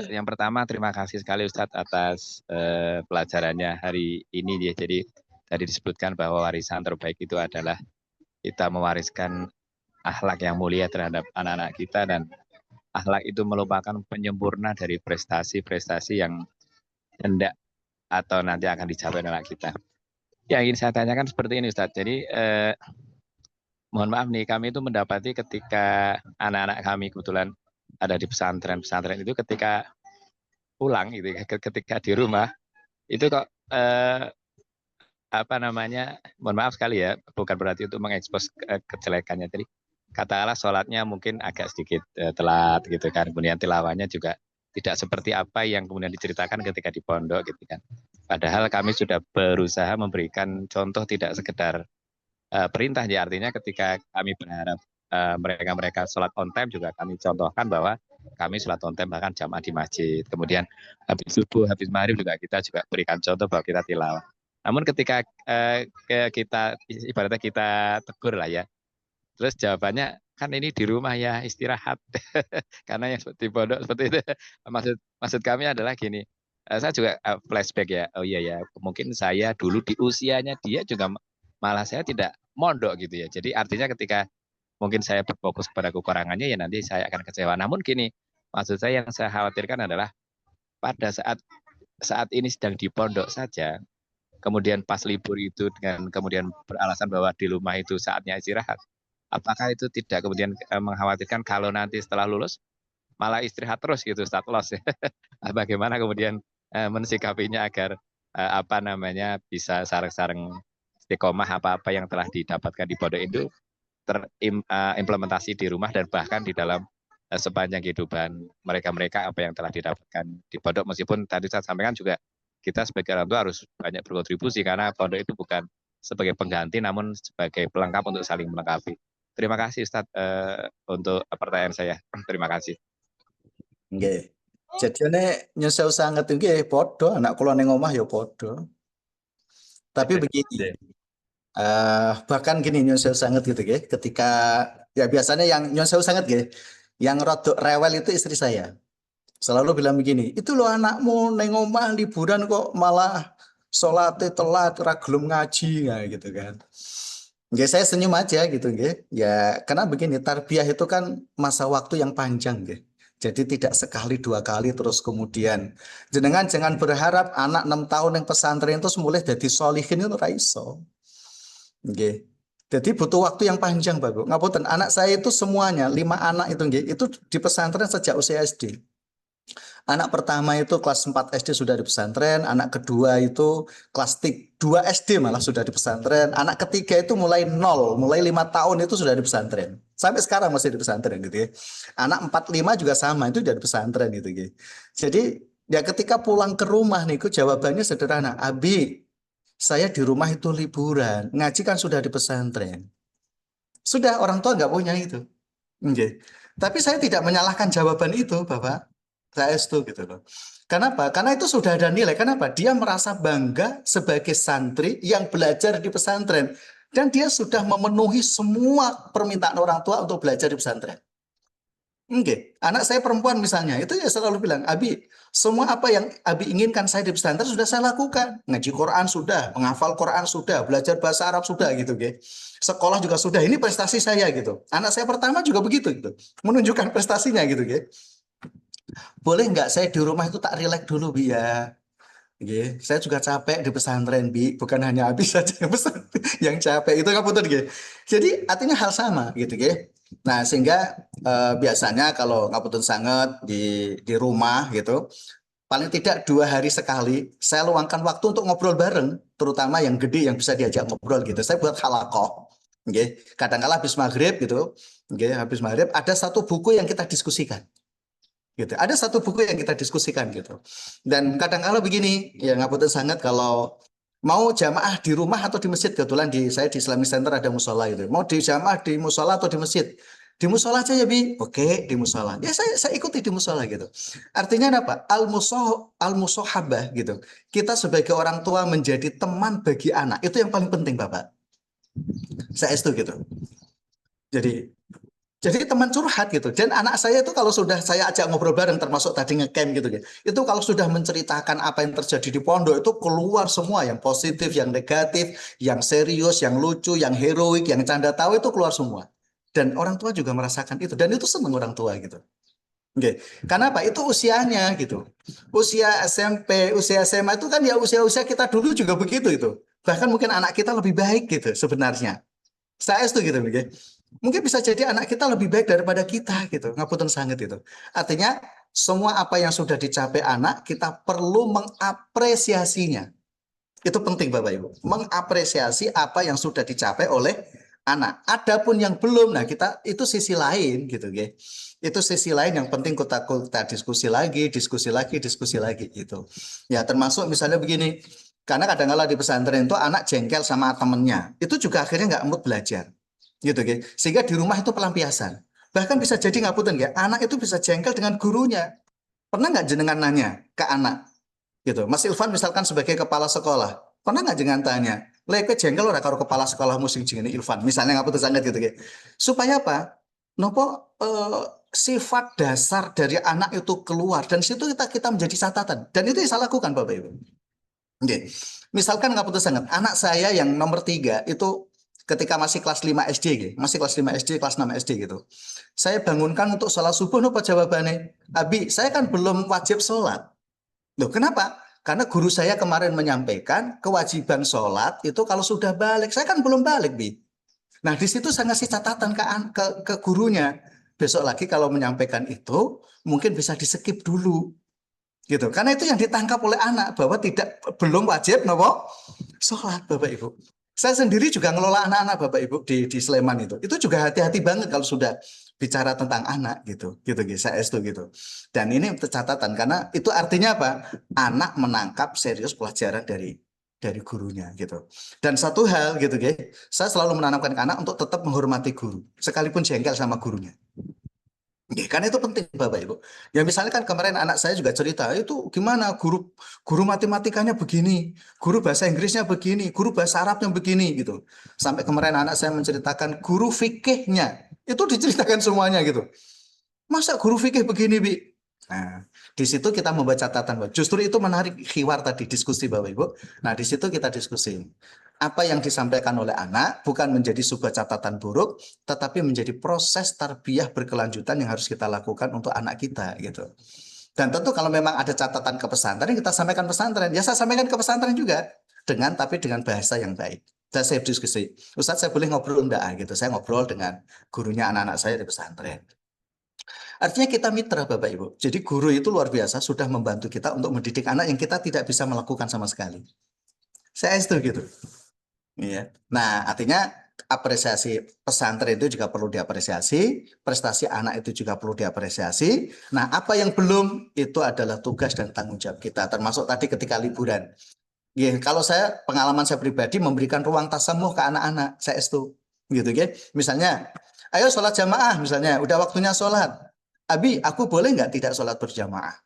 Yang pertama, terima kasih sekali Ustadz atas pelajarannya hari ini, ya. Jadi tadi disebutkan bahwa warisan terbaik itu adalah kita mewariskan akhlak yang mulia terhadap anak-anak kita, dan akhlak itu merupakan penyempurna dari prestasi-prestasi yang hendak atau nanti akan dicapai anak kita. Yang ingin saya tanyakan seperti ini, Ustadz. Jadi mohon maaf nih, kami itu mendapati ketika anak-anak kami kebetulan ada di pesantren itu, ketika pulang gitu, ketika di rumah itu kok mohon maaf sekali ya, bukan berarti untuk mengekspos kejelekannya. Jadi katakanlah sholatnya mungkin agak sedikit telat gitu kan, kemudian tilawahnya juga tidak seperti apa yang kemudian diceritakan ketika di pondok gitu kan. Padahal kami sudah berusaha memberikan contoh, tidak sekedar perintah, ya. Artinya ketika kami berharap mereka sholat on time, juga kami contohkan bahwa kami sholat on time, bahkan jamaah di masjid. Kemudian habis subuh, habis maghrib juga kita juga berikan contoh bahwa kita tilawah. Namun ketika kita ibaratnya kita tegur lah ya, terus jawabannya kan ini di rumah ya, istirahat. Karena yang seperti pondok seperti itu. Maksud kami adalah gini, saya juga flashback ya, oh iya ya, mungkin saya dulu di usianya dia juga malah saya tidak mondok gitu ya. Jadi artinya ketika mungkin saya berfokus pada kekurangannya, ya nanti saya akan kecewa. Namun gini, maksud saya yang saya khawatirkan adalah pada saat ini sedang di pondok saja, kemudian pas libur itu dengan kemudian beralasan bahwa di rumah itu saatnya istirahat, apakah itu tidak kemudian mengkhawatirkan kalau nanti setelah lulus malah istirahat terus gitu, start loss ya. Bagaimana kemudian mensikapinya agar bisa sareng-sareng istiqomah apa-apa yang telah didapatkan di pondok itu terimplementasi di rumah dan bahkan di dalam sepanjang kehidupan mereka apa yang telah didapatkan di pondok. Meskipun tadi saya sampaikan juga kita sebagai orang tua harus banyak berkontribusi, karena pondok itu bukan sebagai pengganti namun sebagai pelengkap untuk saling melengkapi. Terima kasih Ustadz untuk pertanyaan saya. Terima kasih. Nggih. Jadiane nyesel sangat nggih padha, anak kula ning omah ya padha. Tapi begini, bahkan gini nyesel sangat gitu nggih, ketika ya biasanya yang nyesel sangat nggih, yang rodok rewel itu istri saya. Selalu bilang begini, itu loh anakmu neng omah liburan kok malah sholatnya telat, ra gelem ngaji, nah, gitu kan. Nggih, saya senyum aja gitu nggih. Ya karena begini, tarbiyah itu kan masa waktu yang panjang nggih. Jadi tidak sekali dua kali terus kemudian jenengan jangan berharap anak 6 tahun yang pesantren itu mulai jadi solihin itu ra iso. Nggih. Jadi butuh waktu yang panjang, Bagus. Ngapunten, anak saya itu semuanya 5 anak itu nggih, itu di pesantren sejak usia SD. Anak pertama itu kelas 4 SD sudah di pesantren, anak kedua itu kelas 2 SD malah sudah di pesantren, anak ketiga itu mulai 0, mulai 5 tahun itu sudah di pesantren. Sampai sekarang masih di pesantren gitu ya. Anak 4-5 juga sama, itu sudah di pesantren gitu ya. Jadi ya ketika pulang ke rumah nih, jawabannya sederhana, Abi, saya di rumah itu liburan, ngaji kan sudah di pesantren. Sudah, orang tua nggak punya itu. Oke. Tapi saya tidak menyalahkan jawaban itu, Bapak. Saya itu gitu loh. Kenapa? Karena itu sudah ada nilai. Kenapa? Dia merasa bangga sebagai santri yang belajar di pesantren. Dan dia sudah memenuhi semua permintaan orang tua untuk belajar di pesantren. Oke. Anak saya perempuan misalnya, itu ya selalu bilang, Abi, semua apa yang Abi inginkan saya di pesantren sudah saya lakukan. Ngaji Quran sudah, menghafal Quran sudah, belajar bahasa Arab sudah gitu, gitu. Sekolah juga sudah. Ini prestasi saya gitu. Anak saya pertama juga begitu gitu. Menunjukkan prestasinya gitu, gitu. Boleh nggak saya di rumah itu tak rileks dulu, Bi ya. Saya juga capek di pesantren, Bi. Bukan hanya Abi saja yang capek. Itu kan betul, gitu. Jadi artinya hal sama gitu, gitu. Nah, sehingga biasanya kalau ngapunten sangat di rumah gitu, paling tidak 2 hari sekali saya luangkan waktu untuk ngobrol bareng, terutama yang gede yang bisa diajak ngobrol gitu. Saya buat halakoh. Kadang-kala habis maghrib gitu, habis maghrib ada satu buku yang kita diskusikan. Gitu. Ada satu buku yang kita diskusikan gitu. Dan kadang-kala begini, ya ngapunten sangat kalau Mau jamaah di rumah atau di masjid, kebetulan saya di Islamic Center ada musola itu. Mau di jamaah di musola atau di masjid? Di musola aja ya Bi. Oke, di musola. Ya saya ikuti di musola gitu. Artinya apa? Al-musohabah gitu. Kita sebagai orang tua menjadi teman bagi anak. Itu yang paling penting Bapak. Saya itu gitu. Jadi teman curhat gitu. Dan anak saya itu kalau sudah saya ajak ngobrol bareng, termasuk tadi ngecamp gitu ya. Itu kalau sudah menceritakan apa yang terjadi di pondok, itu keluar semua, yang positif, yang negatif, yang serius, yang lucu, yang heroik, yang canda tawa, itu keluar semua. Dan orang tua juga merasakan itu. Dan itu senang orang tua gitu. Oke. Karena apa? Itu usianya gitu. Usia SMP, usia SMA itu kan ya usia-usia kita dulu juga begitu itu. Bahkan mungkin anak kita lebih baik gitu sebenarnya. Saya itu gitu, mungkin bisa jadi anak kita lebih baik daripada kita gitu. Ngapunten sangat itu. Artinya semua apa yang sudah dicapai anak kita perlu mengapresiasinya. Itu penting Bapak Ibu. Mengapresiasi apa yang sudah dicapai oleh anak. Adapun yang belum, nah kita itu sisi lain gitu, ya. Itu sisi lain yang penting kita diskusi lagi gitu. Ya termasuk misalnya begini. Karena kadang-kala di pesantren itu anak jengkel sama temennya. Itu juga akhirnya nggak mood belajar. Gitu, ya. Sehingga di rumah itu pelampiasan. Bahkan bisa jadi ngapunten ya, anak itu bisa jengkel dengan gurunya. Pernah nggak jenengan nanya ke anak? Gitu. Mas Ilvan misalkan sebagai kepala sekolah, pernah nggak jenengan tanya, leke jengkel ora karo kepala sekolah musim jenenge Ilvan. Misalnya ngapunten sangat gitu, ya. Supaya apa? Nopo sifat dasar dari anak itu keluar dan situ kita menjadi catatan. Dan itu yang saya lakukan Bapak Ibu. Oke. Misalkan nggak putus sangat, anak saya yang nomor 3 itu ketika masih kelas 5 SD, gitu. Masih kelas 5 SD, kelas 6 SD gitu. Saya bangunkan untuk sholat subuh, apa jawabannya? Abi, saya kan belum wajib sholat. Loh, kenapa? Karena guru saya kemarin menyampaikan kewajiban sholat itu kalau sudah balik. Saya kan belum balik, Bi. Nah, di situ saya ngasih catatan ke gurunya. Besok lagi kalau menyampaikan itu, mungkin bisa di-skip dulu. Gitu. Karena itu yang ditangkap oleh anak bahwa belum wajib nopo sholat Bapak Ibu. Saya sendiri juga ngelola anak-anak Bapak Ibu di Sleman itu. Itu juga hati-hati banget kalau sudah bicara tentang anak gitu. Gitu saya itu gitu. Dan ini catatan karena itu artinya apa? Anak menangkap serius pelajaran dari gurunya gitu. Dan satu hal gitu saya selalu menanamkan ke anak untuk tetap menghormati guru sekalipun jengkel sama gurunya. Ya, karena itu penting Bapak Ibu. Ya misalnya kan kemarin anak saya juga cerita, itu gimana guru matematikanya begini, guru bahasa Inggrisnya begini, guru bahasa Arabnya begini gitu. Sampai kemarin anak saya menceritakan guru fikihnya, itu diceritakan semuanya gitu. Masa guru fikih begini, Bi? Nah, di situ kita membaca catatan. Justru itu menarik khiwar tadi, diskusi Bapak Ibu. Nah, di situ kita diskusi. Apa yang disampaikan oleh anak bukan menjadi sebuah catatan buruk, tetapi menjadi proses tarbiyah berkelanjutan yang harus kita lakukan untuk anak kita gitu. Dan tentu kalau memang ada catatan ke pesantren, kita sampaikan pesantren. Ya saya sampaikan ke pesantren juga tapi dengan bahasa yang baik. Dan saya diskusi, Ustadz saya boleh ngobrol enggak gitu. Saya ngobrol dengan gurunya anak-anak saya di pesantren. Artinya kita mitra Bapak Ibu. Jadi guru itu luar biasa sudah membantu kita untuk mendidik anak yang kita tidak bisa melakukan sama sekali. Saya itu gitu. Iya. Nah, artinya apresiasi pesantren itu juga perlu diapresiasi, prestasi anak itu juga perlu diapresiasi. Nah, apa yang belum itu adalah tugas dan tanggung jawab kita, termasuk tadi ketika liburan. Ya, kalau pengalaman saya pribadi memberikan ruang tasamuh ke anak-anak, saya itu gitu ya. Misalnya, ayo sholat jamaah misalnya, udah waktunya sholat. Abi, aku boleh nggak tidak sholat berjamaah?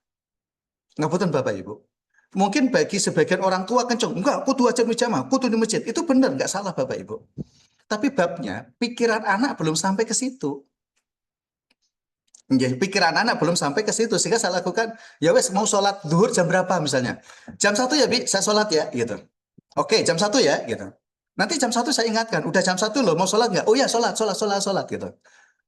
Ngapunten Bapak Ibu. Mungkin bagi sebagian orang tua kenceng, enggak, kudu wajib jamaah, kudu di masjid. Itu benar, enggak salah Bapak Ibu. Tapi babnya, pikiran anak belum sampai ke situ. Ya, pikiran anak belum sampai ke situ. Sehingga saya lakukan, ya wes mau sholat zuhur jam berapa misalnya. Jam 1 ya Bi, saya sholat ya. gitu. Oke, jam 1 ya. gitu. Nanti jam 1 saya ingatkan, udah jam 1 loh, mau sholat nggak? Oh ya, sholat gitu.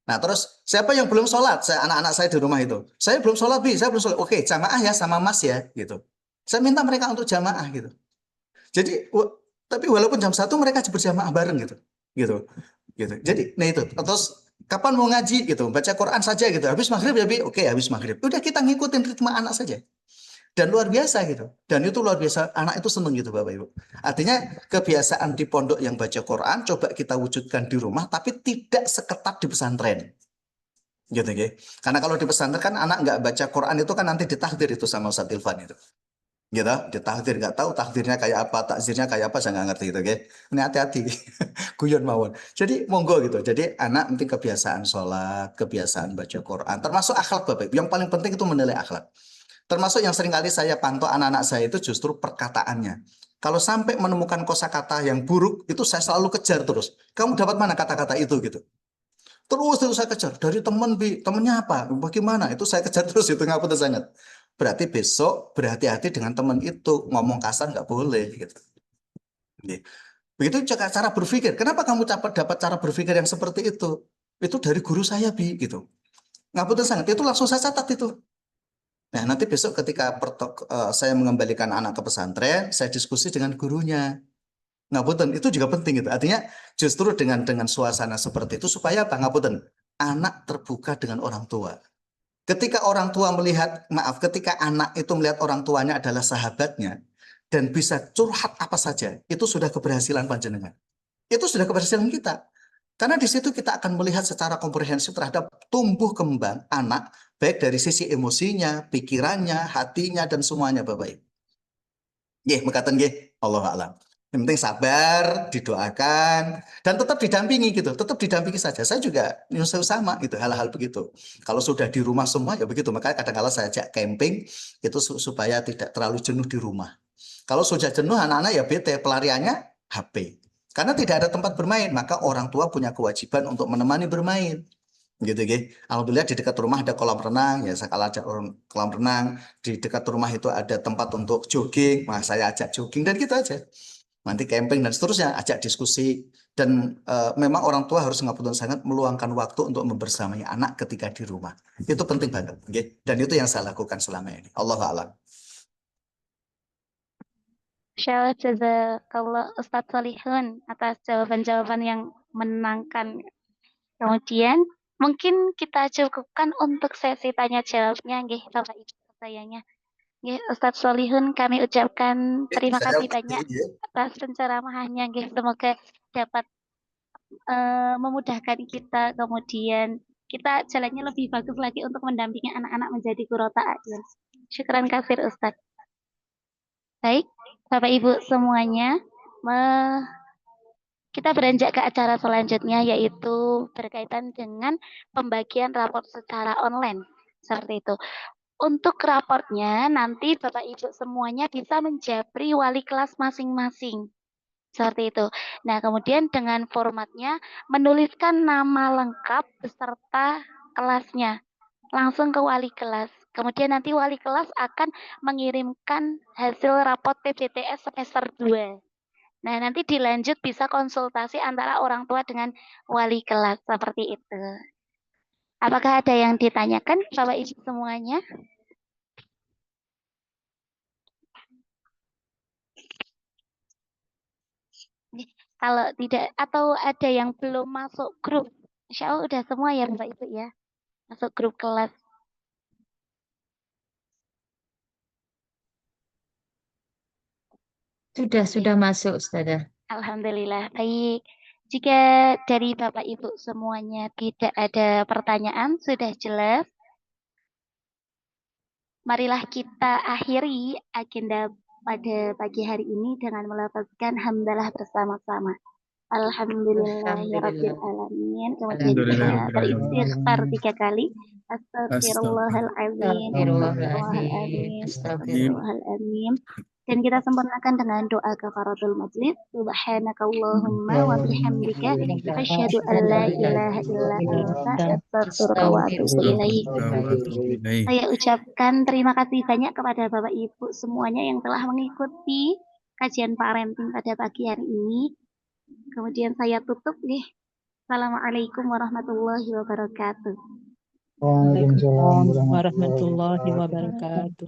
Nah terus siapa yang belum sholat? Anak-anak saya di rumah itu. Saya belum sholat Bi, saya belum sholat. Oke, jamaah ya sama Mas ya. gitu. Saya minta mereka untuk jamaah gitu. Jadi tapi walaupun jam 1 mereka berjamaah bareng gitu. Jadi nah itu. Terus kapan mau ngaji gitu, baca Quran saja gitu. Habis maghrib ya Bi. Oke, habis maghrib. Udah kita ngikutin ritme anak saja. Dan luar biasa gitu. Dan itu luar biasa, anak itu seneng gitu Bapak Ibu. Artinya kebiasaan di pondok yang baca Quran coba kita wujudkan di rumah tapi tidak seketat di pesantren. Gitu ya. Karena kalau di pesantren kan anak nggak baca Quran itu kan nanti ditakdir itu sama Ustadz Ilvan itu. gitu. Dia takdir nggak tahu takdirnya kayak apa, takzirnya kayak apa, saya nggak ngerti gitu, oke. Ini hati-hati, guyon mawon. Jadi monggo gitu. Jadi anak nanti kebiasaan sholat, kebiasaan baca Quran, termasuk akhlak Bapak Ibu. Yang paling penting itu menilai akhlak. Termasuk yang seringkali saya pantau anak-anak saya itu justru perkataannya. Kalau sampai menemukan kosakata yang buruk, itu saya selalu kejar terus. Kamu dapat mana kata-kata itu gitu? Terus saya kejar dari teman, temennya apa? Bagaimana? Itu saya kejar terus itu ngapunten sangat. Berarti besok berhati-hati dengan teman itu, ngomong kasar nggak boleh gitu. Oke. Begitu juga cara berpikir. Kenapa kamu dapat cara berpikir yang seperti itu? Itu dari guru saya, gitu. Ngapunten sangat. Itu langsung saya catat itu. Nah, nanti besok ketika saya mengembalikan anak ke pesantren, saya diskusi dengan gurunya. Ngapunten, itu juga penting gitu. Artinya justru dengan suasana seperti itu supaya apa? Ngapunten, anak terbuka dengan orang tua. Ketika orang tua ketika anak itu melihat orang tuanya adalah sahabatnya dan bisa curhat apa saja, itu sudah keberhasilan panjenengan. Itu sudah keberhasilan kita. Karena di situ kita akan melihat secara komprehensif terhadap tumbuh kembang anak, baik dari sisi emosinya, pikirannya, hatinya, dan semuanya, Bapak Ibu. Nggih, mekaten nggih, Allah a'lam. Yang penting sabar, didoakan, dan tetap didampingi gitu, tetap didampingi saja. Saya juga nyusul sama gitu, hal-hal begitu. Kalau sudah di rumah semua ya begitu, makanya kadang-kala saya ajak camping itu supaya tidak terlalu jenuh di rumah. Kalau sudah jenuh anak-anak ya bete, pelariannya HP. Karena tidak ada tempat bermain, maka orang tua punya kewajiban untuk menemani bermain. Gitu, gitu. Alhamdulillah di dekat rumah ada kolam renang, ya saya kalau ajak kolam renang, di dekat rumah itu ada tempat untuk jogging, nah saya ajak jogging dan gitu aja. Nanti camping dan seterusnya, ajak diskusi. Dan memang orang tua harus ngapunten sangat meluangkan waktu untuk membersamai anak ketika di rumah. Itu penting banget. Okay? Dan itu yang saya lakukan selama ini. Allahu a'lam. Syallah jazakallah Ustadz Solihun atas jawaban-jawaban yang menenangkan. Kemudian mungkin kita cukupkan untuk sesi tanya jawabnya, nggih Bapak Ibu sayangnya. Nggih Ustadz Solihun kami ucapkan terima Saya kasih banyak ya. atas penceramannya, nggih. Semoga dapat memudahkan kita, kemudian kita jalannya lebih bagus lagi untuk mendampingi anak-anak menjadi qurrata a'yun. Syukran kasir Ustadz. Baik, Bapak Ibu semuanya, kita beranjak ke acara selanjutnya yaitu berkaitan dengan pembagian raport secara online. Seperti itu. Untuk raportnya nanti Bapak Ibu semuanya bisa menjapri wali kelas masing-masing. Seperti itu. Nah, kemudian dengan formatnya menuliskan nama lengkap beserta kelasnya langsung ke wali kelas. Kemudian nanti wali kelas akan mengirimkan hasil raport PJTS semester 2. Nah, nanti dilanjut bisa konsultasi antara orang tua dengan wali kelas seperti itu. Apakah ada yang ditanyakan Bapak Ibu semuanya? Kalau tidak atau ada yang belum masuk grup, Insya Allah udah semua ya Bapak Ibu ya, masuk grup kelas. Sudah masuk, Ustazah. Alhamdulillah, baik. Jika dari Bapak Ibu semuanya tidak ada pertanyaan, sudah jelas. Marilah kita akhiri agenda pada pagi hari ini dengan melafazkan hamdalah bersama-sama. Alhamdulillahirabbil alamin. Kemudian kita beristighfar 3 kali. Astagfirullahaladzim. Astagfirullahaladzim. Astagfirullahaladzim. Dan kita sempurnakan dengan doa kafaratul majlis. Subhanakallahumma wa bihamdika asyhadu an la ilaha illa anta astaghfiruka wa atubu ilaik. Saya ucapkan terima kasih banyak kepada Bapak Ibu semuanya yang telah mengikuti kajian parenting pada pagi hari ini. Kemudian saya tutup nih. Assalamualaikum warahmatullahi wabarakatuh. Waalaikumsalam warahmatullahi wabarakatuh.